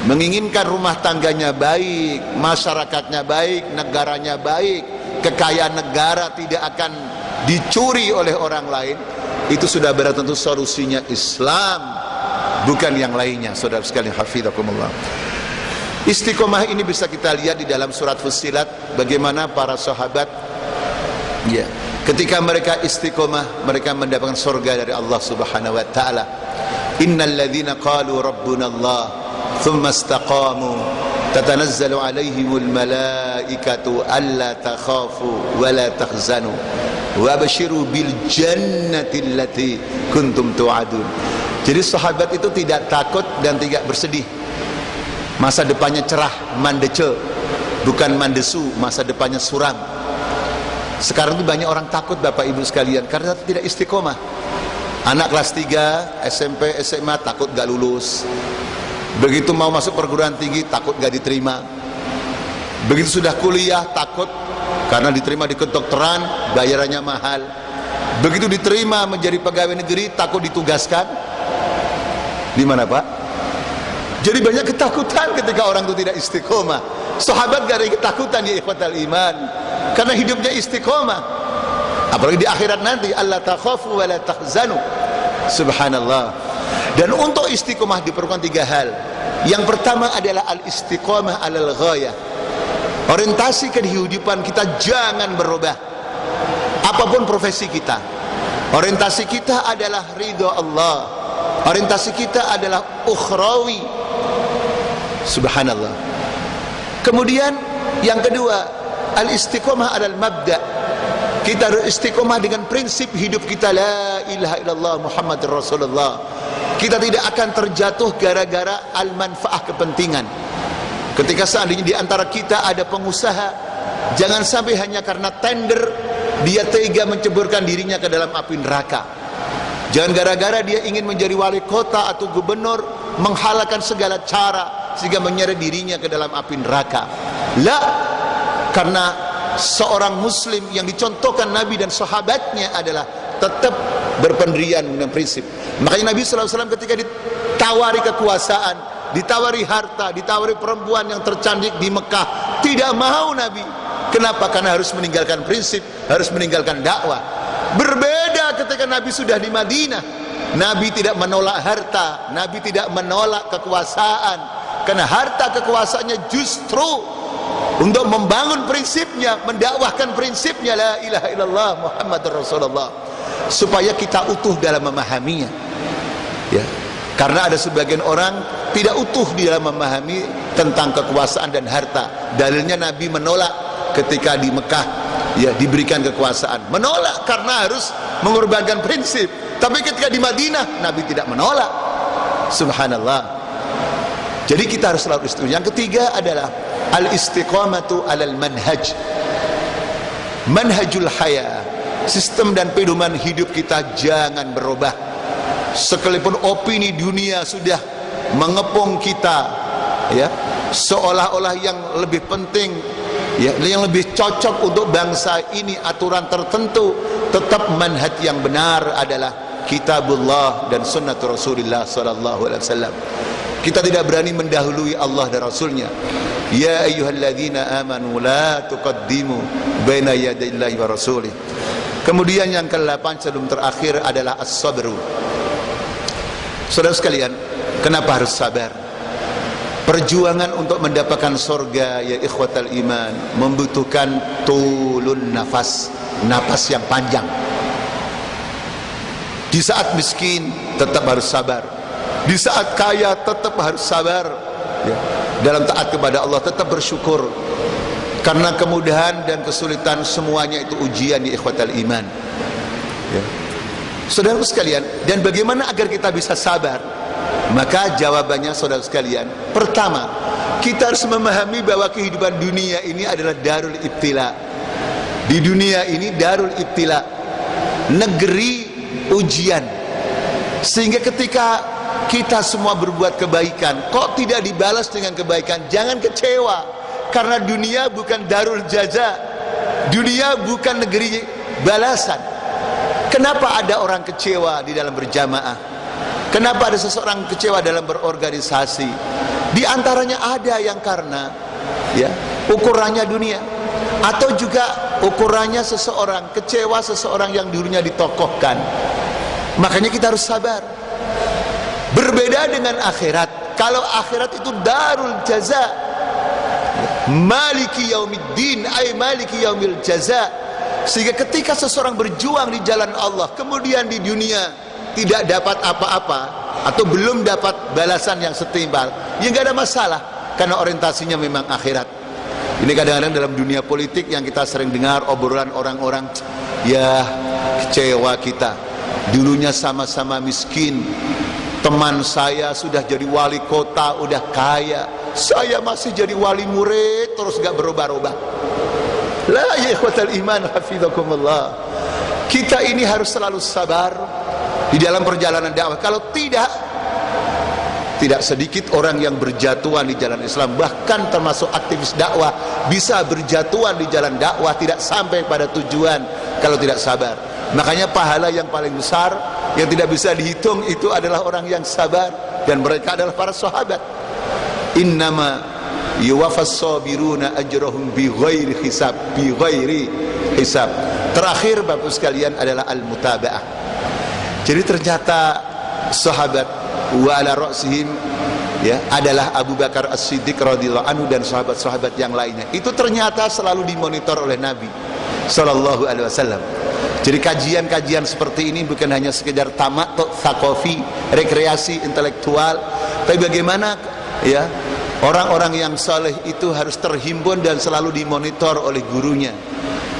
menginginkan rumah tangganya baik, masyarakatnya baik, negaranya baik, kekayaan negara tidak akan dicuri oleh orang lain, itu sudah berarti tentu solusinya Islam, bukan yang lainnya. Saudara sekalian, hafizakumullah. Istiqomah ini bisa kita lihat di dalam surat Fussilat, bagaimana para sahabat ketika mereka istiqomah, mereka mendapatkan surga dari Allah Subhanahu wa taala. Innal ladzina qalu rabbuna Allah thumma istaqamu tatanazzalu alaihimul malaikatu alla takhafu wa la tahzanu wa basyiru bil jannati allati kuntum tu'adun. Jadi sahabat itu tidak takut dan tidak bersedih. Masa depannya cerah, mandece, bukan mandesu, masa depannya suram. Sekarang itu banyak orang takut, Bapak Ibu sekalian, karena tidak istiqomah. Anak kelas 3, SMP, SMA takut gak lulus. Begitu mau masuk perguruan tinggi takut gak diterima. Begitu sudah kuliah takut karena diterima di kedokteran, bayarannya mahal. Begitu diterima menjadi pegawai negeri takut ditugaskan. Di mana, Pak? Jadi banyak ketakutan ketika orang itu tidak istiqomah. Sahabat gak ada ketakutan, ya ikhwatal iman, karena hidupnya istiqomah. Apalagi di akhirat nanti, alla takhafu wa la tahzanu. Subhanallah. Dan untuk istiqomah diperlukan 3 hal. Yang pertama adalah al-istiqomah alal ghayah. Orientasi kehidupan kita jangan berubah, apapun profesi kita. Orientasi kita adalah ridho Allah, orientasi kita adalah ukhrawi. Subhanallah. Kemudian yang kedua, al-istiqomah adalah mabda. Kita harus istiqomah dengan prinsip hidup kita, la ilaha illallah Muhammadur Rasulullah. Kita tidak akan terjatuh gara-gara al-manfaah, kepentingan. Ketika seandainya di antara kita ada pengusaha, jangan sampai hanya karena tender dia tega menceburkan dirinya ke dalam api neraka. Jangan gara-gara dia ingin menjadi wali kota atau gubernur menghalalkan segala cara sehingga menyeret dirinya ke dalam api neraka. La, karena seorang muslim yang dicontohkan Nabi dan sahabatnya adalah tetap berpendirian dengan prinsip. Makanya Nabi SAW ketika ditawari kekuasaan, ditawari harta, ditawari perempuan yang tercantik di Mekah, tidak mau Nabi. Kenapa? Karena harus meninggalkan prinsip, harus meninggalkan dakwah. Berbeda ketika Nabi sudah di Madinah. Nabi tidak menolak harta, Nabi tidak menolak kekuasaan, karena harta kekuasaannya justru untuk membangun prinsipnya, mendakwahkan prinsipnya, la ilaha illallah Muhammadur Rasulullah, supaya kita utuh dalam memahaminya. Karena ada sebagian orang tidak utuh di dalam memahami tentang kekuasaan dan harta. Dalilnya Nabi menolak ketika di Mekah ya diberikan kekuasaan. Menolak karena harus mengorbankan prinsip. Tapi ketika di Madinah Nabi tidak menolak. Subhanallah. Jadi kita harus selalu istiqomah. Yang ketiga adalah al-istiqamatu alal manhaj. Manhajul haya. Sistem dan pedoman hidup kita jangan berubah. Sekalipun opini dunia sudah mengepung kita ya, seolah-olah yang lebih penting ya, yang lebih cocok untuk bangsa ini aturan tertentu, tetap manhaj yang benar adalah kitabullah dan sunnah Rasulullah sallallahu alaihi wasallam. Kita tidak berani mendahului Allah dan Rasulnya. Ya ayyuhalladzina amanu la tuqaddimu baina yadayillahi wa rasulih. Kemudian yang ke-8 sebelum terakhir adalah as-sabru. Saudara sekalian, kenapa harus sabar? Perjuangan untuk mendapatkan surga ya ikhwatal iman membutuhkan tulun nafas, napas yang panjang. Di saat miskin tetap harus sabar. Di saat kaya tetap harus sabar ya. Dalam taat kepada Allah tetap bersyukur. Karena kemudahan dan kesulitan semuanya itu ujian di ikhwatal iman ya. Saudara sekalian, dan bagaimana agar kita bisa sabar? Maka jawabannya saudara sekalian, pertama, kita harus memahami bahwa kehidupan dunia ini adalah darul ibtila. Di dunia ini darul ibtila, negeri ujian. Sehingga ketika kita semua berbuat kebaikan, kok tidak dibalas dengan kebaikan, jangan kecewa. Karena dunia bukan darul jaza. Dunia bukan negeri balasan. Kenapa ada orang kecewa di dalam berjamaah? Kenapa ada seseorang kecewa dalam berorganisasi? Di antaranya ada yang karena ya, ukurannya dunia, atau juga ukurannya seseorang kecewa seseorang yang dulunya ditokohkan. Makanya kita harus sabar. Berbeda dengan akhirat. Kalau akhirat itu darul jaza, maliki yaumiddin, ay maliki yaumil jaza. Sehingga ketika seseorang berjuang di jalan Allah, kemudian di dunia tidak dapat apa-apa atau belum dapat balasan yang setimpal, ya nggak ada masalah, karena orientasinya memang akhirat. Ini kadang-kadang dalam dunia politik yang kita sering dengar obrolan orang-orang, ya kecewa kita, dulunya sama-sama miskin, teman saya sudah jadi wali kota, udah kaya, saya masih jadi wali murid terus gak berubah-ubah. La ya ikhwatal iman hafizakumullah. Kita ini harus selalu sabar di dalam perjalanan dakwah. Kalau tidak sedikit orang yang berjatuhan di jalan Islam, bahkan termasuk aktivis dakwah bisa berjatuhan di jalan dakwah, tidak sampai pada tujuan kalau tidak sabar. Makanya pahala yang paling besar yang tidak bisa dihitung itu adalah orang yang sabar, dan mereka adalah para sahabat. Innama yuwaffas sabiruna ajrahum bighairi hisab, bighairi hisab. Terakhir Bapak sekalian adalah al-mutaba'ah. Jadi ternyata sahabat wa ala ra'sihim ya adalah Abu Bakar As-Siddiq radhiyallahu anhu dan sahabat-sahabat yang lainnya. Itu ternyata selalu dimonitor oleh Nabi sallallahu alaihi wasallam. Jadi kajian-kajian seperti ini bukan hanya sekedar tamak thaqafi, rekreasi intelektual, tapi bagaimana ya orang-orang yang saleh itu harus terhimpun dan selalu dimonitor oleh gurunya.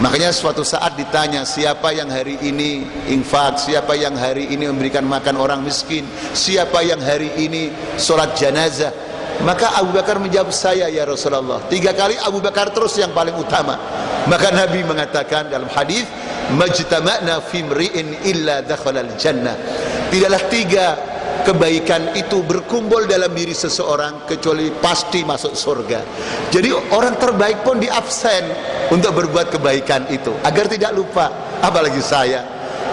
Makanya suatu saat ditanya, siapa yang hari ini infak, siapa yang hari ini memberikan makan orang miskin, siapa yang hari ini sholat jenazah, maka Abu Bakar menjawab, saya ya Rasulullah. 3 kali Abu Bakar terus yang paling utama. Maka Nabi mengatakan dalam hadis, majtama'na fi mri'in illa dakhalal jannah. Tidaklah 3 kebaikan itu berkumpul dalam diri seseorang kecuali pasti masuk surga. Jadi orang terbaik pun diabsen untuk berbuat kebaikan itu agar tidak lupa. Apalagi saya,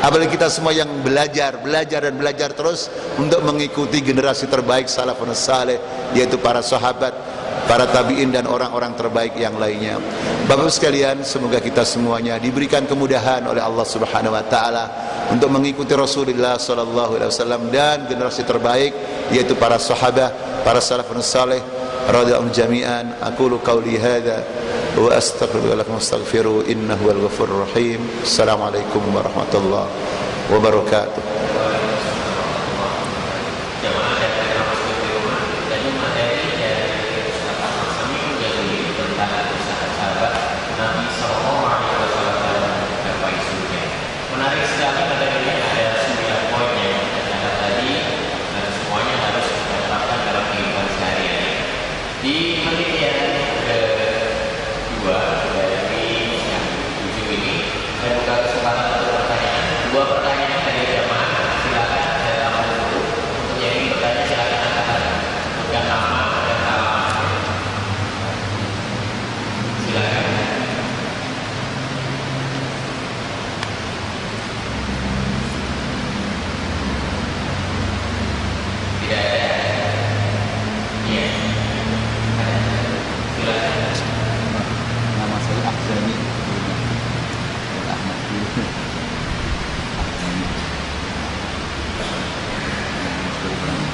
apalagi kita semua yang belajar dan belajar terus untuk mengikuti generasi terbaik salafun saleh, yaitu para sahabat, para tabi'in dan orang-orang terbaik yang lainnya. Bapak sekalian, semoga kita semuanya diberikan kemudahan oleh Allah Subhanahu wa taala untuk mengikuti Rasulullah sallallahu alaihi wasallam dan generasi terbaik, yaitu para sahabat, para salafun saleh radhiyallahu jami'an. Aqulu qauli hadza wa astaghfirullaha wastaghfiru innahu wal ghafurur rahim. Assalamualaikum warahmatullahi wabarakatuh.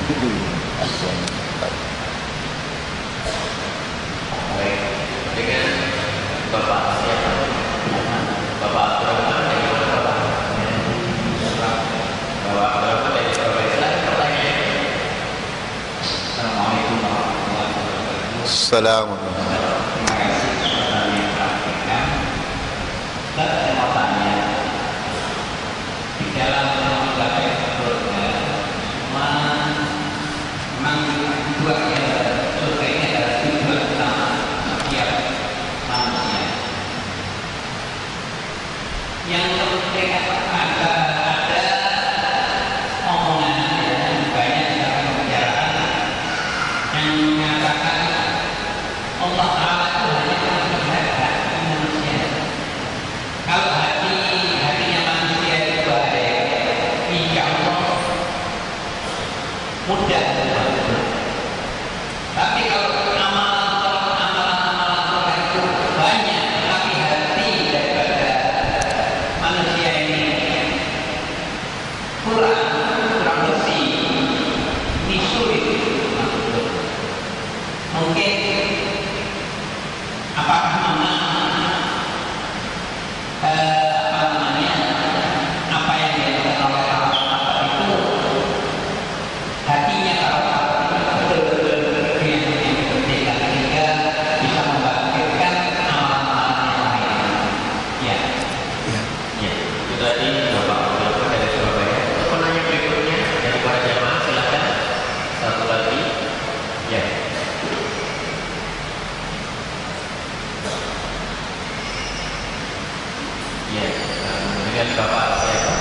Baik, dengan Bapak siapa? Bapak Abdurrahman dari mana Bapak? Bapak Abdurrahman dari Surabaya. Silakan pertanyaan. Assalamualaikum warahmatullahi wabarakatuh. Assalamualaikum. Terima kasih atas yang perhatikan. Saya mau tanya, di dalam menggapai surga, memang dua ya, surga ini adalah tujuan utama setiap manusia. Yang mereka ada omongan yang banyak dalam pembicaraan yang mengatakan Allah Ta'ala itu hanya melihat hati manusia. Kalau hatinya manusia itu baik, insya Allah mudah. Tapi kalau amalan-amalan itu banyak, tapi hati daripada manusia ini kurang bersih, ini sulit. Mungkin apakah apa yang dilakukan oleh Allah itu hatinya kalau betul-betul yang diperhatikan sehingga bisa membangkitkan amalan-amalan yang lain. Ya. Ya. Itu tadi Bapak Abdurrahman dari Surabaya. Penanya berikutnya dari para jamaah, silakan. Satu lagi. Ya. Ya, dengan Bapak siapa?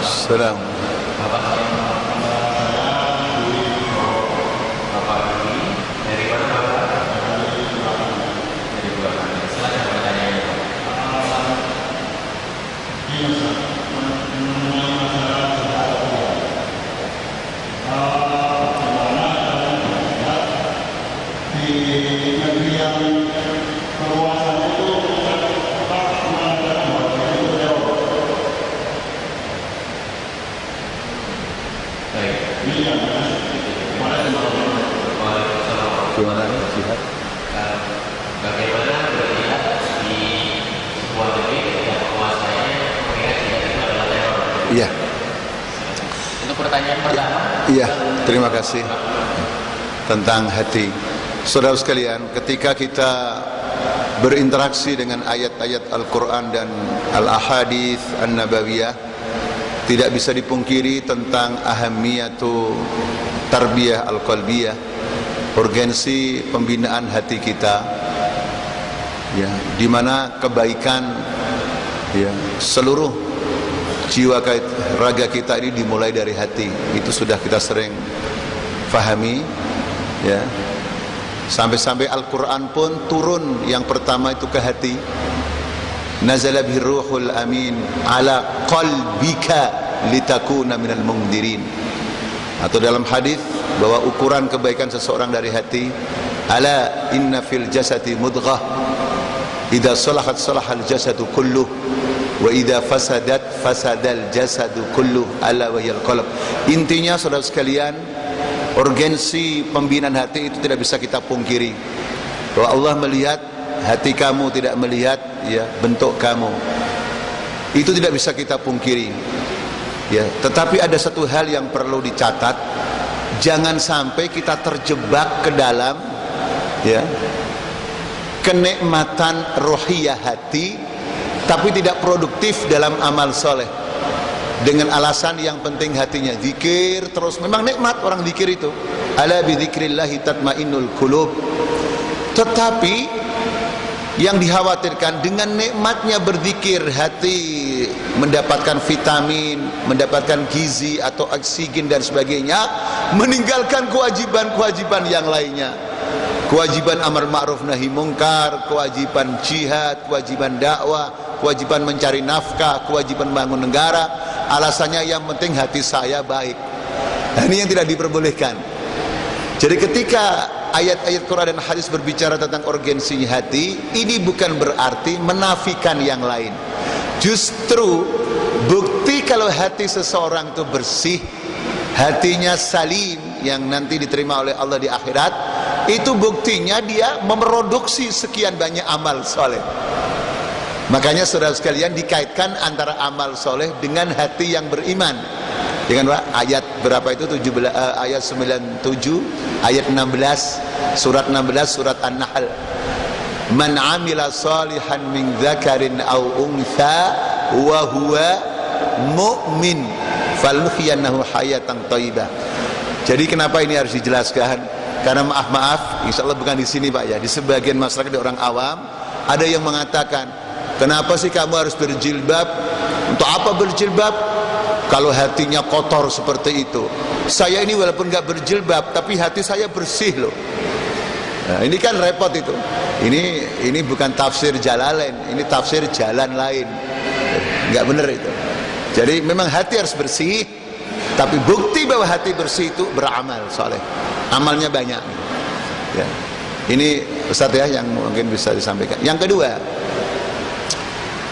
Salam. Bapak siapa? Bapak Dwi. Dari mana Bapak? Dari Bapak. Silakan pertanyaannya Pak. Di negeri yang perluasan itu mengatakan bahwa itu jauh. Baik. Iya, Gimana nih jihad? Bagaimana berjihad di sebuah negeri yang penguasanya mengingat jihad itu adalah teror? Iya. Untuk pertanyaan pertama. Iya, terima kasih. Tentang hati. Saudara sekalian, ketika kita berinteraksi dengan ayat-ayat Al-Quran dan Al-Ahadith An-Nabawiyah, tidak bisa dipungkiri tentang ahamiyatu tarbiyah al-qalbiyah, urgensi pembinaan hati kita, ya, di mana kebaikan, ya, seluruh jiwa raga kita ini dimulai dari hati. Itu sudah kita sering fahami, ya. Sampai-sampai Al-Quran pun turun yang pertama itu ke hati. Nazala bihi ruhul amin ala qalbika litakuna minal mundirin. Atau dalam hadis bahwa ukuran kebaikan seseorang dari hati, ala inna fil jasadi mudghah idza salahat salahal jasadu kulluh wa idza fasadat fasadal jasadu kulluh ala wa yal qalb. Intinya saudara sekalian, urgensi pembinaan hati itu tidak bisa kita pungkiri. Bahwa Allah melihat hati kamu, tidak melihat, ya, bentuk kamu. Itu tidak bisa kita pungkiri. Ya, tetapi ada satu hal yang perlu dicatat. Jangan sampai kita terjebak ke dalam, ya, kenikmatan rohiyah hati, tapi tidak produktif dalam amal soleh. Dengan alasan yang penting hatinya zikir terus. Memang nikmat orang zikir itu, ala bi dzikrillahi tatmainnul qulub. Tetapi yang dikhawatirkan dengan nikmatnya berzikir, hati mendapatkan vitamin, mendapatkan gizi atau oksigen dan sebagainya, meninggalkan kewajiban-kewajiban yang lainnya. Kewajiban amar ma'ruf nahi mungkar, kewajiban jihad, kewajiban dakwah, kewajiban mencari nafkah, kewajiban bangun negara. Alasannya yang penting hati saya baik. Nah, ini yang tidak diperbolehkan. Jadi ketika ayat-ayat Quran dan hadis berbicara tentang urgensi hati, ini bukan berarti menafikan yang lain. Justru bukti kalau hati seseorang itu bersih, hatinya salim yang nanti diterima oleh Allah di akhirat, itu buktinya dia memproduksi sekian banyak amal soleh. Makanya saudara sekalian, dikaitkan antara amal soleh dengan hati yang beriman. Dengan ayat berapa itu? Ayat 97, ayat 16, surat 16, surat An-Nahl. Man amila salihan min dzakarin aw untha wa huwa mu'min faluhyiyannahu hayatan thayyibah. Jadi kenapa ini harus dijelaskan? Karena maaf, insya Allah bukan di sini Pak ya, di sebagian masyarakat, di orang awam ada yang mengatakan, kenapa sih kamu harus berjilbab? Untuk apa berjilbab kalau hatinya kotor seperti itu? Saya ini walaupun nggak berjilbab tapi hati saya bersih loh. Nah, ini kan repot itu. Ini bukan tafsir Jalalain, ini tafsir jalan lain. Nggak benar itu. Jadi memang hati harus bersih, tapi bukti bahwa hati bersih itu beramal soleh, amalnya banyak ya. Ini Ustaz ya yang mungkin bisa disampaikan. Yang kedua,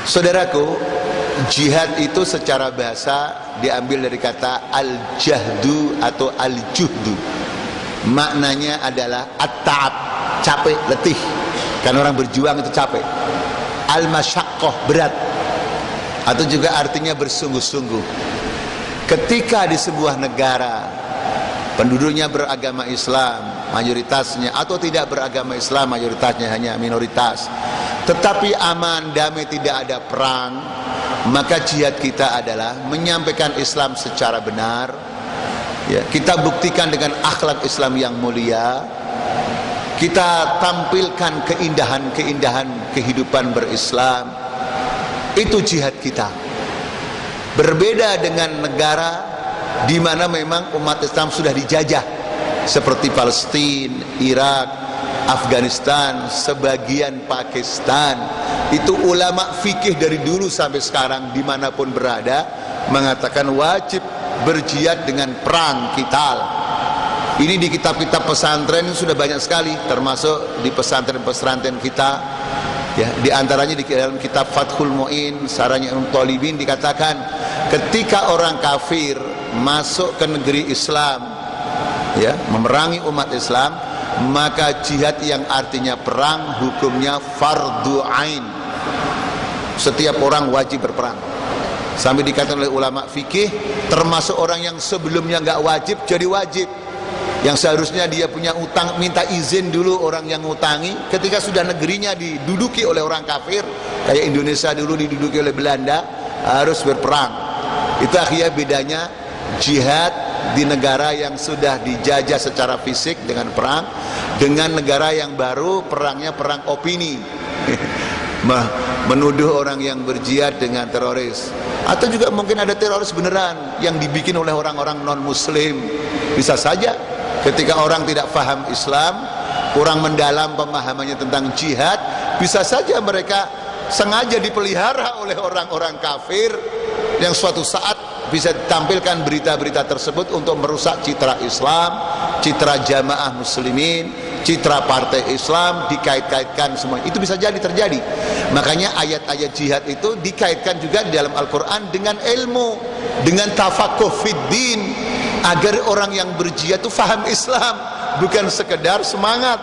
saudaraku, jihad itu secara bahasa diambil dari kata al-jahdu atau al-juhdu. Maknanya adalah at-ta'ab, capek, letih. Kan orang berjuang itu capek. Al-masyaqqah, berat. Atau juga artinya bersungguh-sungguh. Ketika di sebuah negara penduduknya beragama Islam mayoritasnya, atau tidak beragama Islam mayoritasnya, hanya minoritas, tetapi aman, damai, tidak ada perang, maka jihad kita adalah menyampaikan Islam secara benar ya. Kita buktikan dengan akhlak Islam yang mulia, kita tampilkan keindahan-keindahan kehidupan berislam. Itu jihad kita. Berbeda dengan negara di mana memang umat Islam sudah dijajah, seperti Palestina, Irak, Afghanistan, sebagian Pakistan. Itu ulama fikih dari dulu sampai sekarang dimanapun berada mengatakan wajib berjihad dengan perang qital. Ini di kitab-kitab pesantren sudah banyak sekali, termasuk di pesantren-pesantren kita ya. Di antaranya di dalam kitab Fathul Mu'in, sarahnya Ibnu Thalibin, dikatakan ketika orang kafir masuk ke negeri Islam ya, memerangi umat Islam, maka jihad yang artinya perang hukumnya fardu ain. Setiap orang wajib berperang. Sampai dikatakan oleh ulama fikih, termasuk orang yang sebelumnya nggak wajib jadi wajib. Yang seharusnya dia punya utang, minta izin dulu orang yang ngutangi. Ketika sudah negerinya diduduki oleh orang kafir, kayak Indonesia dulu diduduki oleh Belanda, harus berperang. Itu akhirnya bedanya jihad di negara yang sudah dijajah secara fisik dengan perang, dengan negara yang baru perangnya perang opini. Menuduh orang yang berjihad dengan teroris. Atau juga mungkin ada teroris beneran yang dibikin oleh orang-orang non muslim. Bisa saja ketika orang tidak paham Islam, kurang mendalam pemahamannya tentang jihad, bisa saja mereka sengaja dipelihara oleh orang-orang kafir yang suatu saat bisa ditampilkan berita-berita tersebut untuk merusak citra Islam, citra jamaah muslimin, citra partai Islam, dikait-kaitkan semua. Itu bisa jadi terjadi. Makanya ayat-ayat jihad itu dikaitkan juga di dalam Al-Quran dengan ilmu, dengan tafakuh fiddin, agar orang yang berjihad itu faham Islam, bukan sekedar semangat.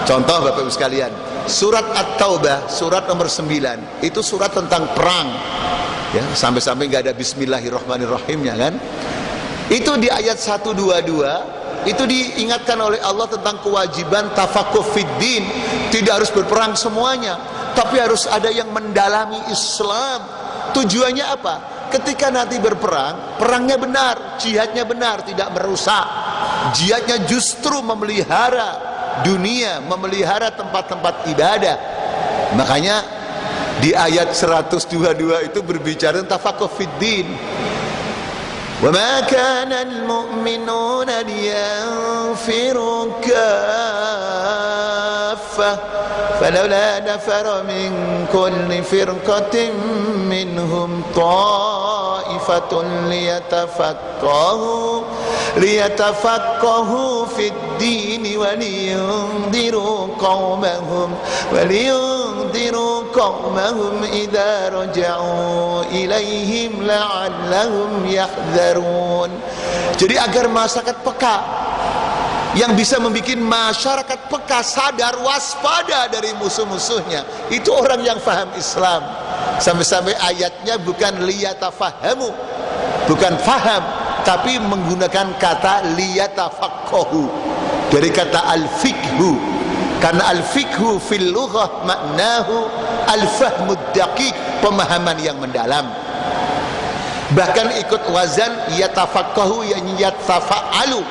Contoh Bapak Ibu sekalian, surat At-Taubah, surat nomor 9, itu surat tentang perang ya, sampai-sampai nggak ada bismillahirrahmanirrahimnya kan. Itu di ayat 122 itu diingatkan oleh Allah tentang kewajiban tafakuh fiddin. Tidak harus berperang semuanya, tapi harus ada yang mendalami Islam. Tujuannya apa? Ketika nanti berperang, perangnya benar, jihadnya benar, tidak merusak. Jihadnya justru memelihara dunia, memelihara tempat-tempat ibadah. Makanya di ayat 122 itu berbicara tentang tafakuh fiddin. Wa ma kana al-mu'minuna liyanfiru kaffah kaffah falawla nafara min kulli firqatin minhum ta'ifatun liyatafaqahu fid din wa liyundiru qaumahum idza raja'u ilaihim la'allahum yahdharun. Jadi agar masyarakat peka, yang bisa membuat masyarakat peka, sadar, waspada dari musuh-musuhnya, itu orang yang faham Islam. Sampai-sampai ayatnya bukan liyatafahamu, bukan faham, tapi menggunakan kata liyatafaqahu dari kata al-fiqhu, karena al-fiqhu fil lughah maknahu al-fahmud daqiq, pemahaman yang mendalam. Bahkan ikut wazan yatafaqahu, yang yatafa'alu,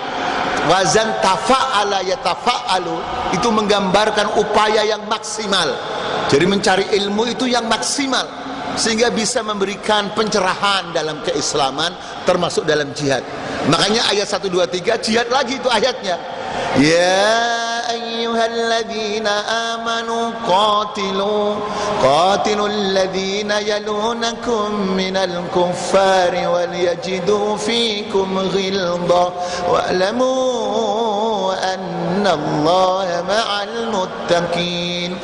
wazan tafa'ala yatafa'alu, itu menggambarkan upaya yang maksimal. Jadi mencari ilmu itu yang maksimal, sehingga bisa memberikan pencerahan dalam keislaman, termasuk dalam jihad. Makanya ayat 1, 2, 3 jihad lagi itu ayatnya. Ya ayyuhalladzina amanu qatilul ladzina yalunakum minal kuffari wal yajidu fikum ghilza wa'lamu annallaha ma'al muttaqin.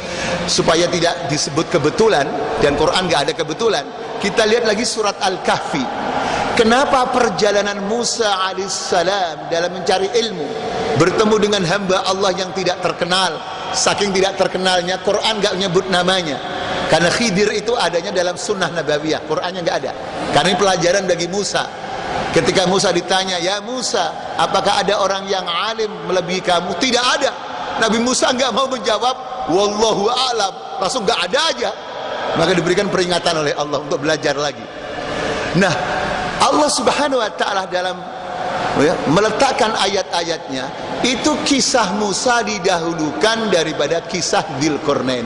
Supaya tidak disebut kebetulan, dan Quran gak ada kebetulan, kita lihat lagi surat Al-Kahfi. Kenapa perjalanan Musa alaihissalam dalam mencari ilmu, bertemu dengan hamba Allah yang tidak terkenal? Saking tidak terkenalnya, Quran gak menyebut namanya. Karena Khidir itu adanya dalam sunnah nabawiyah, Qurannya gak ada. Karena ini pelajaran bagi Musa. Ketika Musa ditanya, ya Musa, apakah ada orang yang alim melebihi kamu? Tidak ada. Nabi Musa gak mau menjawab wallahu a'lam, langsung gak ada aja. Maka diberikan peringatan oleh Allah untuk belajar lagi. Nah, Allah subhanahu wa ta'ala dalam meletakkan ayat-ayatnya, itu kisah Musa didahulukan daripada kisah Dzulqarnain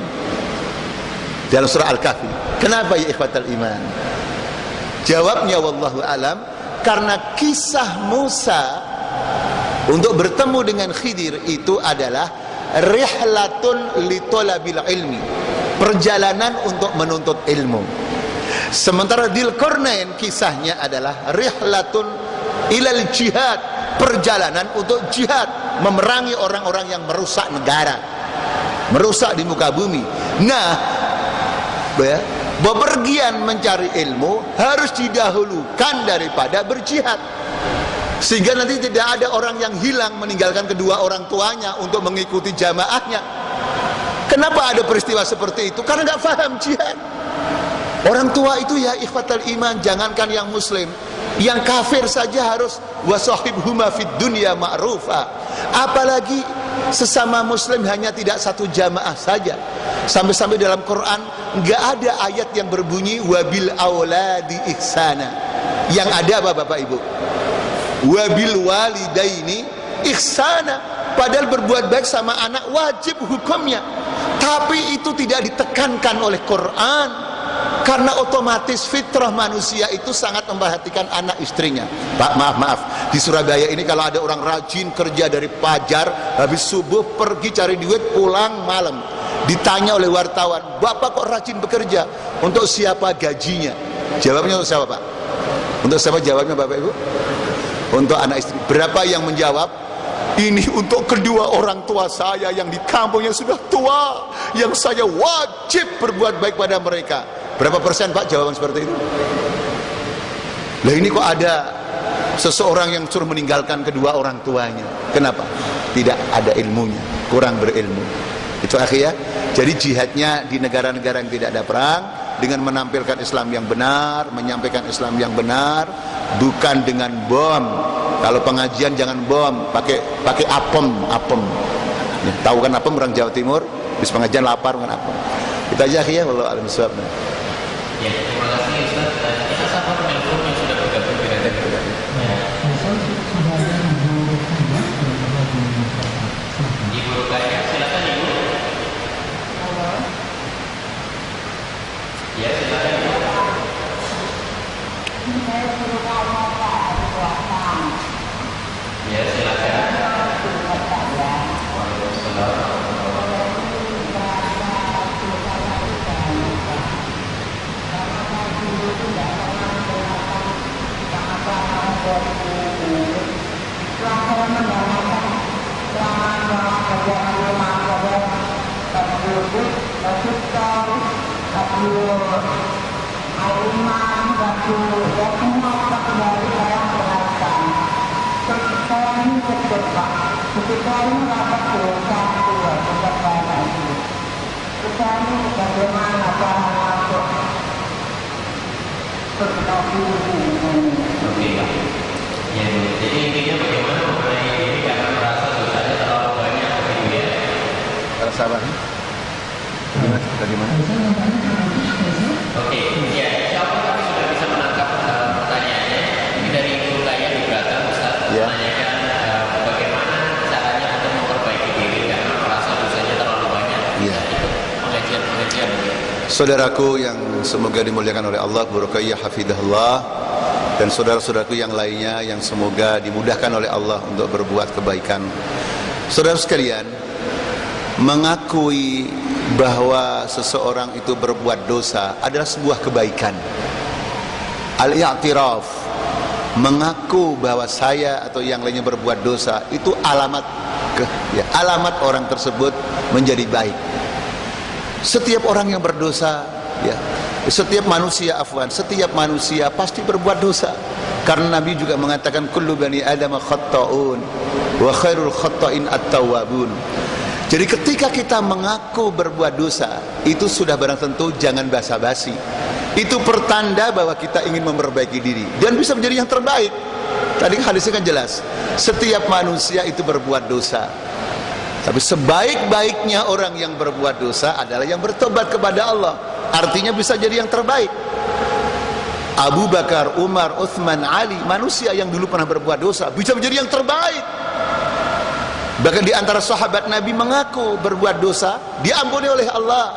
dalam surah Al-Kahfi. Kenapa ya ikhwatal iman? Jawabnya wallahu alam, karena kisah Musa untuk bertemu dengan Khidir itu adalah rihlatun litolabil ilmi, perjalanan untuk menuntut ilmu. Sementara Dzulqarnain kisahnya adalah rihlatun ilal jihad, perjalanan untuk jihad, memerangi orang-orang yang merusak negara, merusak di muka bumi. Nah, bepergian mencari ilmu harus didahulukan daripada berjihad, sehingga nanti tidak ada orang yang hilang meninggalkan kedua orang tuanya untuk mengikuti jamaahnya. Kenapa ada peristiwa seperti itu? Karena nggak paham jihad. Orang tua itu ya ikhwatal iman, jangankan yang muslim, yang kafir saja harus wasahibhuma fid dunya ma'rufa, apalagi sesama muslim hanya tidak satu jamaah saja. Sampai-sampai dalam Quran nggak ada ayat yang berbunyi wabil auladi ihsana. Yang ada apa Bapak Ibu? Wabil walidaini ihsana. Padahal berbuat baik sama anak wajib hukumnya, tapi itu tidak ditekankan oleh Quran. Karena otomatis fitrah manusia itu sangat memperhatikan anak istrinya. Pak, maaf, di Surabaya ini kalau ada orang rajin kerja dari fajar, habis subuh pergi cari duit, pulang malam, ditanya oleh wartawan, Bapak kok rajin bekerja? Untuk siapa gajinya? Jawabnya untuk siapa Pak? Untuk siapa jawabnya Bapak Ibu? Untuk anak istri. Berapa yang menjawab? Ini untuk kedua orang tua saya yang di kampung yang sudah tua, yang saya wajib berbuat baik pada mereka. Berapa persen Pak jawaban seperti itu? Lah ini kok ada seseorang yang suruh meninggalkan kedua orang tuanya? Kenapa? Tidak ada ilmunya, kurang berilmu. Itu akhirnya. Jadi jihadnya di negara-negara yang tidak ada perang, dengan menampilkan Islam yang benar, menyampaikan Islam yang benar, bukan dengan bom. Kalau pengajian jangan bom, pakai apem. Ya, tahu kan apem orang Jawa Timur? Habis pengajian lapar kan apem. Kita aja ya, wallahu a'lam bishawab. Ya, terima kasih Ustaz. Kita sapa penelpon yang sudah bergabung di Radio Kita. Ibu Rukaya, silakan Ibu. Ya, silakan Ibu. Ya, silakan. Waalaikumsalam. Aiman, baju, ya semua pakai dari saya berkaitan. Terus saya ini betul Pak. Begitu ini dapat dosa dua, dosa banyak itu. Terus saya ini bagaimana cara masuk berdoa ini? Oke, Pak. Ya, jadi intinya bagaimana mengenai ini karena merasa dosanya terlalu banyak begitu ya. Sabar. Bagaimana? Oke, ya, insya Allah kami sudah bisa menangkap pertanyaannya. Ini dari Ibu Kaya di belakang Ustaz Ya. menanyakan bagaimana caranya untuk memperbaiki diri karena merasa dosanya terlalu banyak. Ya. Ikut pengajian-pengajian. Saudaraku yang semoga dimuliakan oleh Allah, Bu Ruqayyah hafidahullah, dan saudara-saudaraku yang lainnya yang semoga dimudahkan oleh Allah untuk berbuat kebaikan. Saudara sekalian, mengakui bahwa seseorang itu berbuat dosa adalah sebuah kebaikan. Al-i'tiraf, mengaku bahwa saya atau yang lainnya berbuat dosa, itu alamat alamat orang tersebut menjadi baik. Setiap orang yang berdosa, ya, setiap manusia setiap manusia pasti berbuat dosa. Karena Nabi juga mengatakan kullu bani adam khata'un wa khairul khata'in at-tawwabun. Jadi ketika kita mengaku berbuat dosa, itu sudah barang tentu jangan basa-basi. Itu pertanda bahwa kita ingin memperbaiki diri dan bisa menjadi yang terbaik. Tadi hadisnya kan jelas, setiap manusia itu berbuat dosa. Tapi sebaik-baiknya orang yang berbuat dosa adalah yang bertobat kepada Allah. Artinya bisa jadi yang terbaik. Abu Bakar, Umar, Uthman, Ali, manusia yang dulu pernah berbuat dosa bisa menjadi yang terbaik. Bahkan di antara sahabat Nabi mengaku berbuat dosa, diampuni oleh Allah.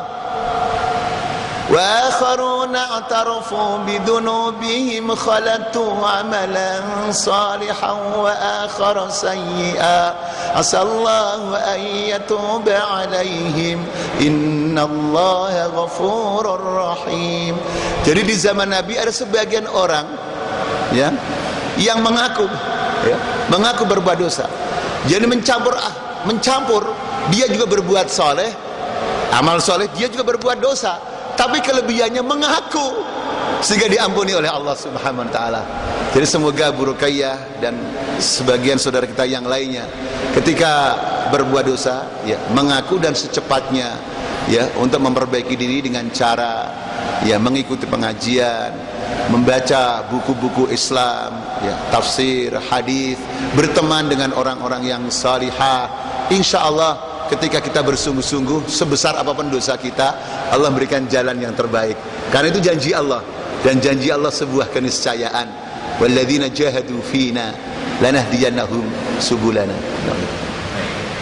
Wa akharuna i'tarafu bidunubihim khalatu amalan salihan wa akhara sayyi'a asallahu an yatuba alaihim innallaha ghafurur rahim. Jadi di zaman Nabi ada sebagian orang ya yang mengaku berbuat dosa. Jadi mencampur, dia juga berbuat soleh, amal soleh, dia juga berbuat dosa. Tapi kelebihannya mengaku sehingga diampuni oleh Allah Subhanahu wa taala. Jadi semoga Bu Ruqayyah dan sebagian saudara kita yang lainnya ketika berbuat dosa ya mengaku dan secepatnya ya untuk memperbaiki diri dengan cara ya mengikuti pengajian, membaca buku-buku Islam, ya, tafsir, hadis, berteman dengan orang-orang yang salihah. Insya Allah ketika kita bersungguh-sungguh, sebesar apapun dosa kita, Allah berikan jalan yang terbaik. Karena itu janji Allah, dan janji Allah sebuah keniscayaan. Walladzina jahadu fina lanahdiyannahum subulana.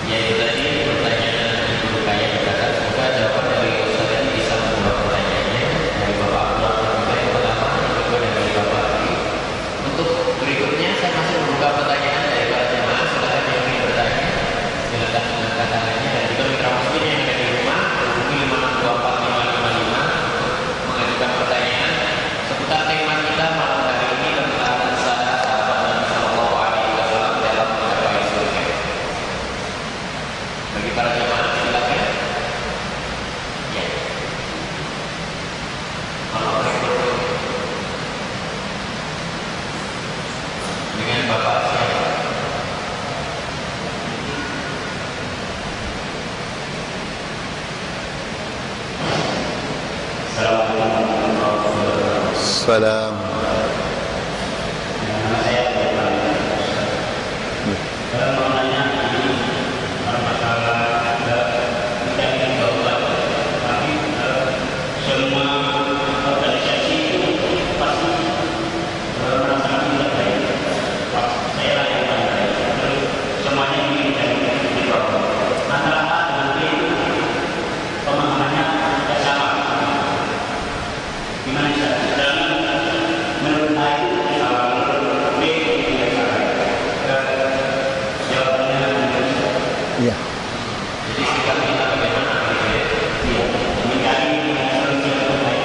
Ya, itu tadi pertanyaan Ibu Kaya di belakang. Semoga jawaban dari Ustaz ini bisa membuat pertanyaannya dari Bapak Abdullah terlebih pertama, kedua dari Bapak Ali. Untuk berikutnya saya masih membuka pertanyaan dari para jemaah. Silakan yang ingin bertanya, silakan mengangkat tangannya, dan juga mitra masjid yang ada di rumah hubungi 5245555 mengajukan pertanyaan seputar tema kita malam hari ini tentang sahabat Nabi Sallallahu Alaihi Wasallam dalam mencapai surga. Bagi para jemaah silakan. Ya. Dengan Bapak siapa? Salam. Ya. Jadi sikap kita bagaimana? Iya. Mencari solusi yang terbaik.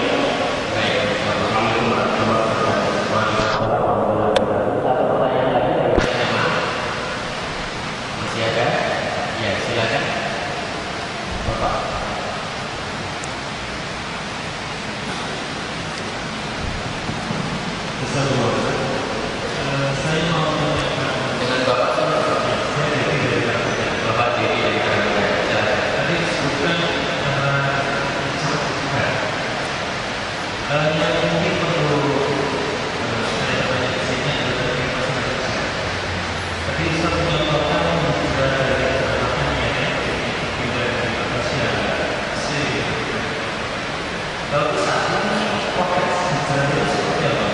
Kalau saat ini konteks hijrah itu seperti apa?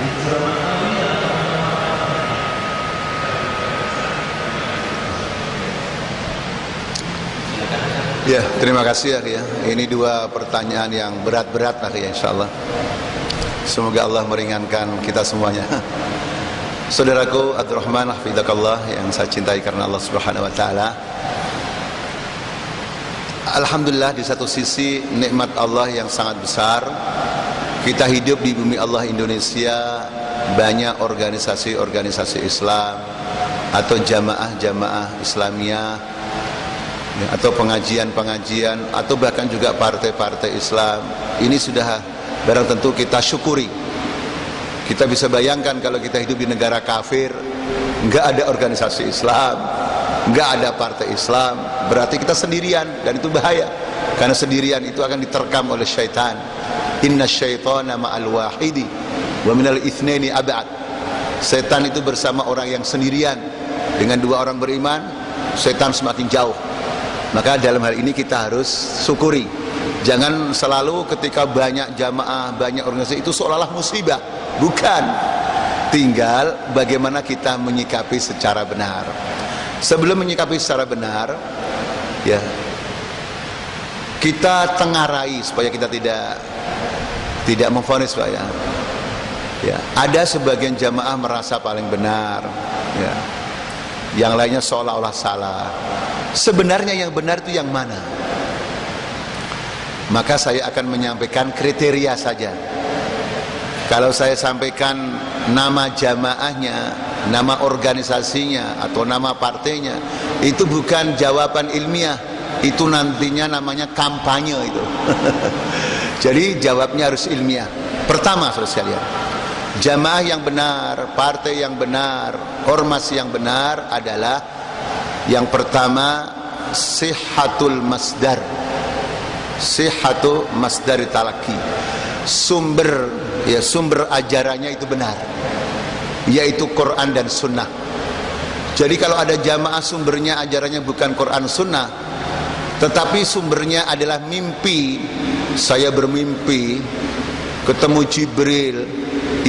Hijrah maknawi atau Ya, terima kasih ya. Ini dua pertanyaan yang berat-berat ya, insyaallah. Semoga Allah meringankan kita semuanya. Saudaraku Abdurrahman hafizakallah yang saya cintai karena Allah Subhanahu wa taala. Alhamdulillah, di satu sisi nikmat Allah yang sangat besar. Kita hidup di bumi Allah Indonesia, banyak organisasi-organisasi Islam atau jamaah-jamaah Islamiyah, ya, atau pengajian-pengajian, atau bahkan juga partai-partai Islam. Ini sudah barang tentu kita syukuri. Kita bisa bayangkan kalau kita hidup di negara kafir, nggak ada organisasi Islam, nggak ada partai Islam, berarti kita sendirian, dan itu bahaya. Karena sendirian itu akan diterkam oleh syaitan. Inna syaitana ma'al wahidi wa minal itsnaini ab'ad. Setan itu bersama orang yang sendirian. Dengan dua orang beriman, setan semakin jauh. Maka dalam hal ini kita harus syukuri. Jangan selalu ketika banyak jamaah, banyak organisasi itu seolah-olah musibah. Bukan. Tinggal bagaimana kita menyikapi secara benar. Sebelum menyikapi secara benar, ya, kita tengarai supaya kita tidak memvonis, Pak, ya. Ya, ada sebagian jamaah merasa paling benar, ya. Yang lainnya seolah-olah salah. Sebenarnya yang benar itu yang mana? Maka saya akan menyampaikan kriteria saja. Kalau saya sampaikan nama jamaahnya, nama organisasinya, atau nama partainya, itu bukan jawaban ilmiah, itu nantinya namanya kampanye itu. Jadi jawabnya harus ilmiah. Pertama, saudara sekalian, jamaah yang benar, partai yang benar, ormas yang benar adalah yang pertama, sihhatul masdar. Sihhatu masdar talaki. Sumber ajarannya itu benar, yaitu Quran dan Sunnah. Jadi kalau ada jamaah sumbernya ajarannya bukan Quran Sunnah, tetapi sumbernya adalah mimpi. Saya bermimpi ketemu Jibril.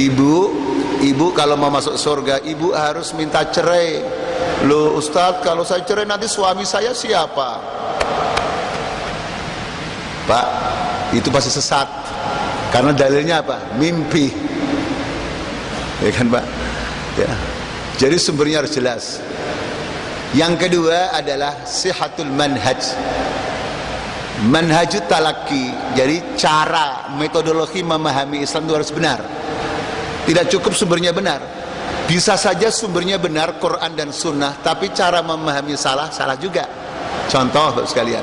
Ibu kalau mau masuk surga, ibu harus minta cerai. Loh Ustadz, kalau saya cerai nanti suami saya siapa? Pak, itu pasti sesat. Karena dalilnya apa? Mimpi. Ya kan, Pak? Ya. Jadi sumbernya harus jelas. Yang kedua adalah sihatul manhaj. Manhajut talaki. Jadi cara, metodologi memahami Islam itu harus benar. Tidak cukup sumbernya benar. Bisa saja sumbernya benar, Quran dan Sunnah, tapi cara memahami salah juga. Contoh, Bapak sekalian,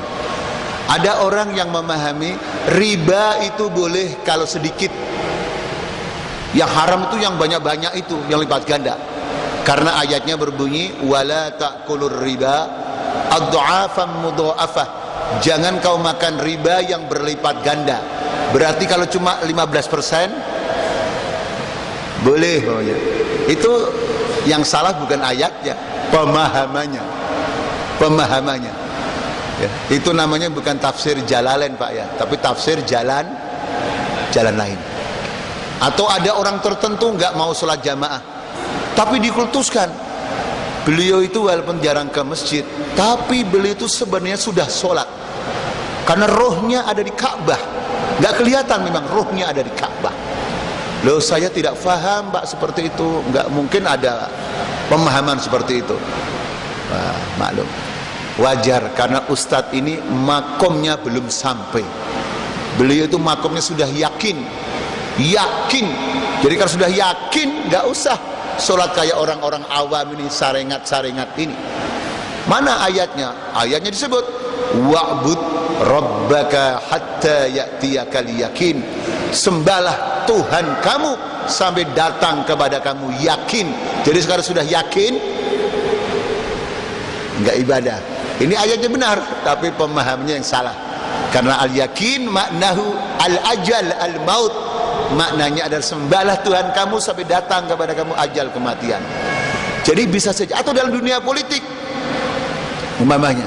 ada orang yang memahami riba itu boleh kalau sedikit, yang haram itu yang banyak-banyak itu, yang lipat ganda. Karena ayatnya berbunyi wala ta'kulur riba adha'afan mudha'afah. Jangan kau makan riba yang berlipat ganda. Berarti kalau cuma 15% boleh, pokoknya. Itu yang salah bukan ayatnya, pemahamannya. Ya, itu namanya bukan tafsir Jalalain, Pak, ya, tapi tafsir jalan lain. Atau ada orang tertentu nggak mau sholat jamaah, tapi dikultuskan. Beliau itu walaupun jarang ke masjid, tapi beliau itu sebenarnya sudah sholat, karena rohnya ada di Ka'bah. Nggak kelihatan, memang rohnya ada di Ka'bah. Loh, saya tidak paham, Pak, seperti itu. Nggak mungkin ada pemahaman seperti itu. Wah, maklum. Wajar, karena ustadz ini makomnya belum sampai. Beliau itu makomnya sudah yakin. Jadi kalau sudah yakin, nggak usah sholat kayak orang-orang awam ini, sarengat ini. Mana ayatnya? Ayatnya disebut wa'bud rabbaka hatta ya'tiyakal yakin. Sembahlah Tuhan kamu sampai datang kepada kamu yakin. Jadi sekarang sudah yakin, nggak ibadah. Ini ayatnya benar, tapi pemahamannya yang salah. Karena al-yakin maknahu al-ajal al-maut. Maknanya adalah sembahlah Tuhan kamu sampai datang kepada kamu ajal kematian. Jadi bisa saja, atau dalam dunia politik umpamanya,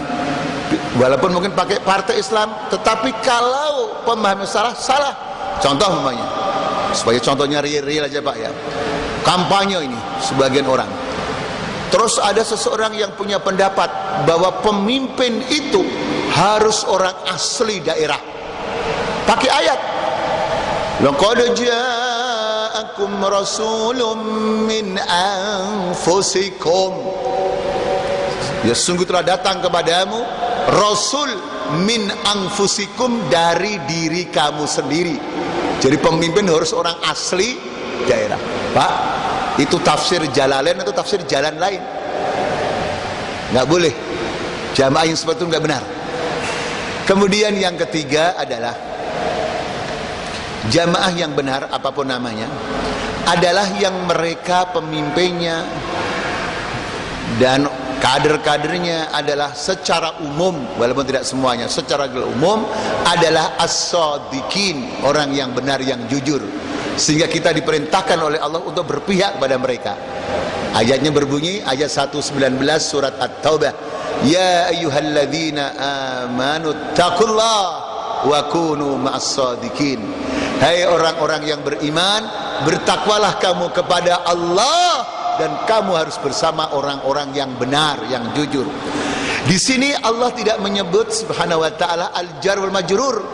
walaupun mungkin pakai partai Islam, tetapi kalau pemahaman salah, salah. Contoh umpamanya, supaya contohnya real aja Pak ya, kampanye ini sebagian orang, terus ada seseorang yang punya pendapat bahwa pemimpin itu harus orang asli daerah, pakai ayat, laqad ja'akum rasulun min anfusikum, ya sungguh telah datang kepadamu rasul min anfusikum, dari diri kamu sendiri. Jadi pemimpin harus orang asli daerah. Pak, itu tafsir Jalalain atau tafsir jalan lain? Nggak boleh. Jamaah yang seperti itu nggak benar. Kemudian yang ketiga adalah jamaah yang benar, apapun namanya, adalah yang mereka pemimpinnya dan kader-kadernya adalah secara umum, walaupun tidak semuanya, secara umum adalah as-sadiqin, orang yang benar, yang jujur, sehingga kita diperintahkan oleh Allah untuk berpihak pada mereka. Ayatnya berbunyi, ayat 119 surat At-Taubah, ya ayyuhalladzina amanu taqullah wa kunu ma'as-sadiqin. Hai orang-orang yang beriman, bertakwalah kamu kepada Allah dan kamu harus bersama orang-orang yang benar, yang jujur. Di sini Allah tidak menyebut subhanahu wa ta'ala al-jar wal majrur.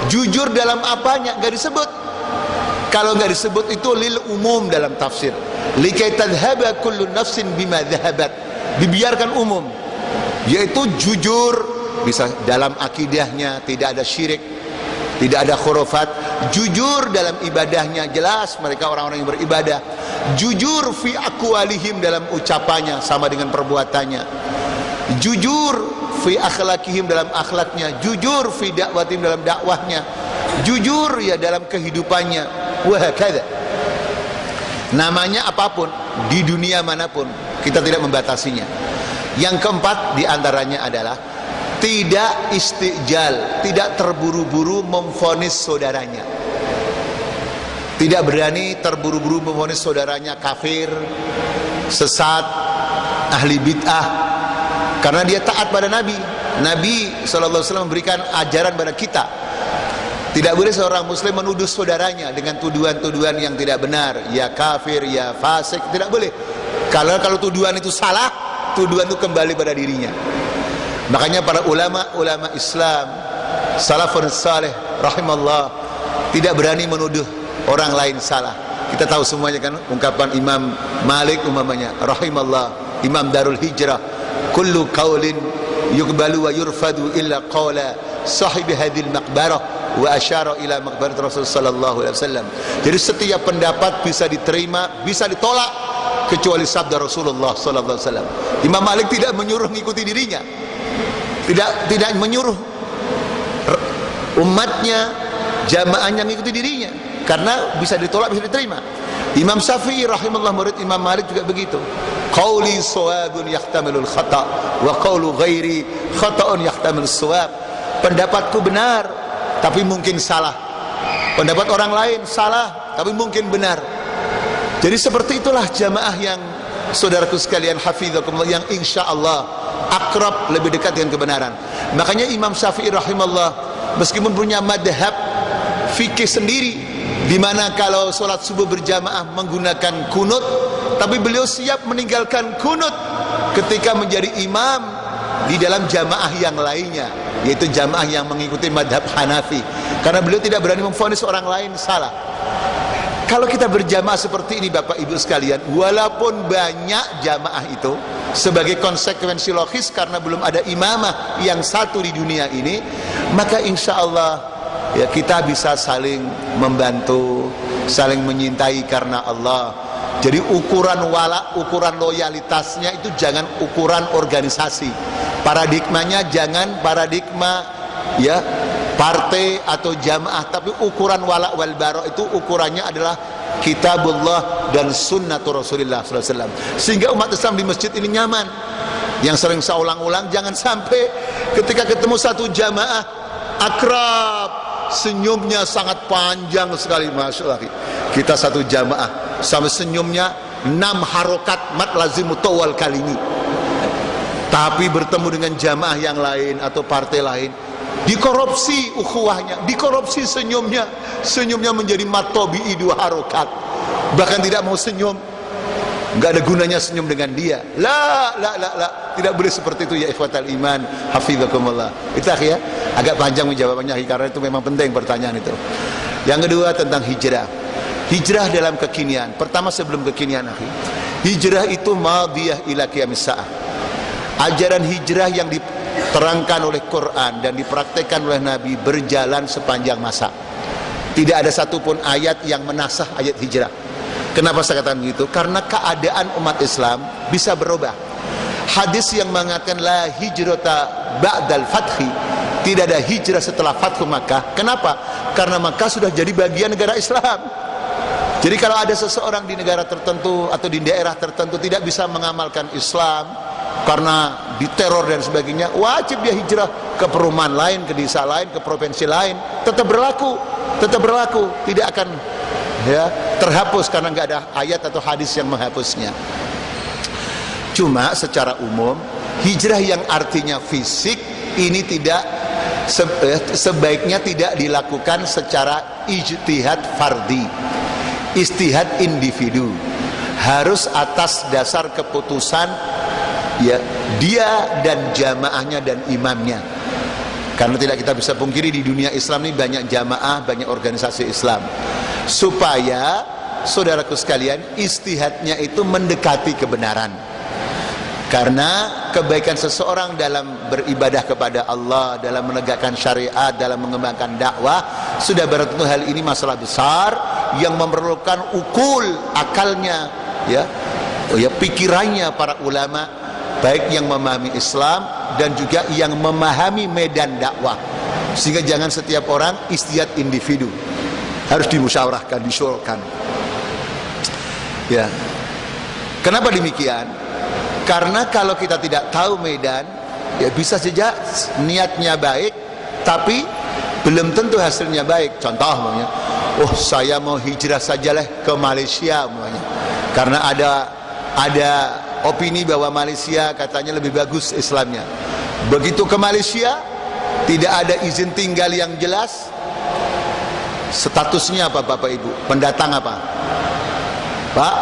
Jujur dalam apanya nggak disebut. Kalau nggak disebut itu lil umum dalam tafsir. Likai tadhhaba kullu nafsin bima dhahabat. Dibiarkan umum. Yaitu jujur bisa dalam akidahnya, tidak ada syirik, tidak ada khurafat, jujur dalam ibadahnya, jelas mereka orang-orang yang beribadah, jujur fi aqwalihim, dalam ucapannya sama dengan perbuatannya, jujur fi akhlakihim, dalam akhlaknya, jujur fi dakwatihim, dalam dakwahnya, jujur ya dalam kehidupannya, wa hakadha. Namanya apapun di dunia manapun, kita tidak membatasinya. Yang keempat diantaranya adalah tidak istijal, tidak terburu-buru memvonis saudaranya. Tidak berani terburu-buru memvonis saudaranya kafir, sesat, ahli bid'ah, karena dia taat pada Nabi. Nabi SAW memberikan ajaran pada kita, tidak boleh seorang muslim menuduh saudaranya dengan tuduhan-tuduhan yang tidak benar, ya kafir, ya fasik, tidak boleh. Kalau tuduhan itu salah, tuduhan itu kembali pada dirinya. Makanya para ulama Islam salafun saleh rahimallah tidak berani menuduh orang lain salah. Kita tahu semuanya kan ungkapan Imam Malik umpamanya rahimallah, Imam Darul Hijrah, kullu qaulin yuqbalu wa yurfadu illa qawla sahibi hadhil maqbarah, wa asyara ila maqbarat Rasul sallallahu alaihi wasallam. Jadi setiap pendapat bisa diterima, bisa ditolak, kecuali sabda Rasulullah sallallahu alaihi wasallam. Imam Malik tidak menyuruh mengikuti dirinya, tidak menyuruh umatnya, jamaahnya mengikuti dirinya, karena bisa ditolak, bisa diterima. Imam Syafi'i rahimahullah, murid Imam Malik juga begitu. Qauli shawabun yahtamilul khata' wa qaulu ghairi khata'un yahtamilus shawab. Pendapatku benar tapi mungkin salah, pendapat orang lain salah tapi mungkin benar. Jadi seperti itulah jamaah yang saudaraku sekalian hafizakumullah, yang insya Allah akrab, lebih dekat dengan kebenaran. Makanya Imam Syafi'i rahimahullah meskipun punya madhab fikih sendiri, di mana kalau sholat subuh berjamaah menggunakan kunut, tapi beliau siap meninggalkan kunut ketika menjadi imam di dalam jamaah yang lainnya, yaitu jamaah yang mengikuti madhab Hanafi, karena beliau tidak berani memvonis orang lain salah. Kalau kita berjamaah seperti ini Bapak Ibu sekalian, walaupun banyak jamaah itu sebagai konsekuensi logis karena belum ada imamah yang satu di dunia ini, maka insya Allah ya kita bisa saling membantu, saling menyintai karena Allah. Jadi ukuran wala, ukuran loyalitasnya itu jangan ukuran organisasi. Paradigmanya jangan paradigma ya partai atau jamaah, tapi ukuran wala wal bara itu ukurannya adalah kitabullah dan sunnatul Rasulullah SAW. Sehingga umat Islam di masjid ini nyaman. Yang sering saya ulang-ulang, jangan sampai ketika ketemu satu jamaah akrab, senyumnya sangat panjang sekali, masya Allah. Kita satu jamaah sampai senyumnya 6 harokat mat lazimu tawal kali ini. tapi bertemu dengan jamaah yang lain atau partai lain, dikorupsi ukhuwahnya, dikorupsi senyumnya menjadi matobi'i 2 harokat, bahkan tidak mau senyum, nggak ada gunanya senyum dengan dia. La, tidak boleh seperti itu ya ikhwatal iman, hafizakumullah. Itu ya, agak panjang jawabannya karena itu memang penting pertanyaan itu. Yang kedua tentang hijrah. Hijrah dalam kekinian. Pertama sebelum kekinian, hijrah itu madiyah ila qiyamis saah. Ajaran hijrah yang diterangkan oleh Quran dan dipraktekkan oleh Nabi berjalan sepanjang masa. Tidak ada satupun ayat yang menasah ayat hijrah. Kenapa saya katakan begitu? Karena keadaan umat Islam bisa berubah. Hadis yang mengatakan la hijrata ba'dal fathi, tidak ada hijrah setelah Fathu Makkah. Kenapa? Karena Makkah sudah jadi bagian negara Islam. Jadi kalau ada seseorang di negara tertentu atau di daerah tertentu tidak bisa mengamalkan Islam karena diteror dan sebagainya, wajib dia hijrah ke perumahan lain, ke desa lain, ke provinsi lain. Tetap berlaku, tidak akan terhapus karena nggak ada ayat atau hadis yang menghapusnya. Cuma secara umum hijrah yang artinya fisik ini tidak sebaiknya tidak dilakukan secara ijtihad fardhi, ijtihad individu, harus atas dasar keputusan ya dia dan jamaahnya dan imamnya. Karena tidak kita bisa pungkiri di dunia Islam ini banyak jamaah, banyak organisasi Islam. Supaya saudaraku sekalian, ijtihadnya itu mendekati kebenaran. Karena kebaikan seseorang dalam beribadah kepada Allah, dalam menegakkan syariat, dalam mengembangkan dakwah, sudah tentu hal ini masalah besar yang memerlukan ukul, akalnya, pikirannya para ulama, baik yang memahami Islam dan juga yang memahami medan dakwah. Sehingga jangan setiap orang ijtihad individu, harus dimusyawarahkan, disyurahkan. Ya. Kenapa demikian? Karena kalau kita tidak tahu medan, ya bisa saja niatnya baik, tapi belum tentu hasilnya baik. Contoh, saya mau hijrah sajalah ke Malaysia, karena ada opini bahwa Malaysia katanya lebih bagus Islamnya. Begitu ke Malaysia, tidak ada izin tinggal yang jelas. Statusnya apa Bapak Ibu? Pendatang apa? Pak?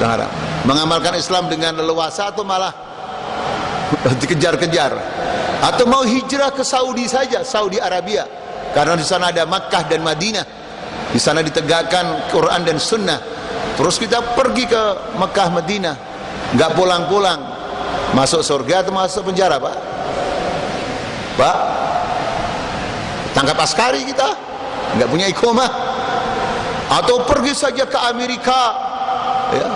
Dengar. Mengamalkan Islam dengan leluasa atau malah dikejar-kejar? Atau mau hijrah ke Saudi saja, Saudi Arabia, karena di sana ada Makkah dan Madinah, di sana ditegakkan Quran dan Sunnah. Terus kita pergi ke Makkah Madinah, nggak pulang-pulang, masuk surga atau masuk penjara Pak? Pak, tangkap askari kita, nggak punya iqamah. Atau pergi saja ke Amerika, ya,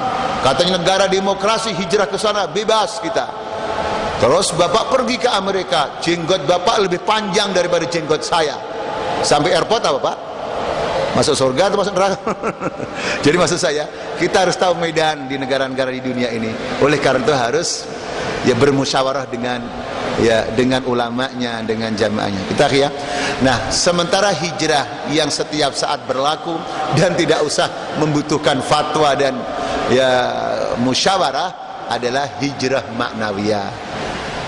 katanya negara demokrasi, hijrah ke sana bebas kita. Terus Bapak pergi ke Amerika, jenggot Bapak lebih panjang daripada jenggot saya. Sampai airport apa Pak? Masuk surga atau masuk neraka? Jadi maksud saya, kita harus tahu medan di negara-negara di dunia ini. Oleh karena itu harus bermusyawarah dengan ulamanya, dengan jamaahnya. Kita ya. Nah, sementara hijrah yang setiap saat berlaku dan tidak usah membutuhkan fatwa dan musyawarah adalah hijrah maknawiyah.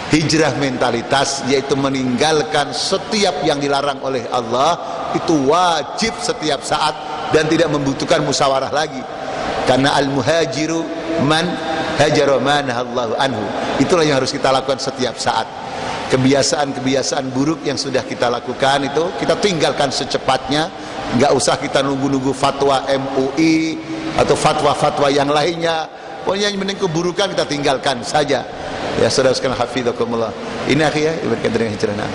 Hijrah mentalitas, yaitu meninggalkan setiap yang dilarang oleh Allah, itu wajib setiap saat dan tidak membutuhkan musyawarah lagi. Karena al-muhajiru man hajara ma nahallahu anhu. Itulah yang harus kita lakukan setiap saat. Kebiasaan-kebiasaan buruk yang sudah kita lakukan itu kita tinggalkan secepatnya. Nggak usah kita nunggu-nunggu fatwa MUI atau fatwa-fatwa yang lainnya. Pokoknya yang penting keburukan kita tinggalkan saja. Ya saudara sekalian, hafizakumullah. Ini akhirnya berkaitan dengan hijrah.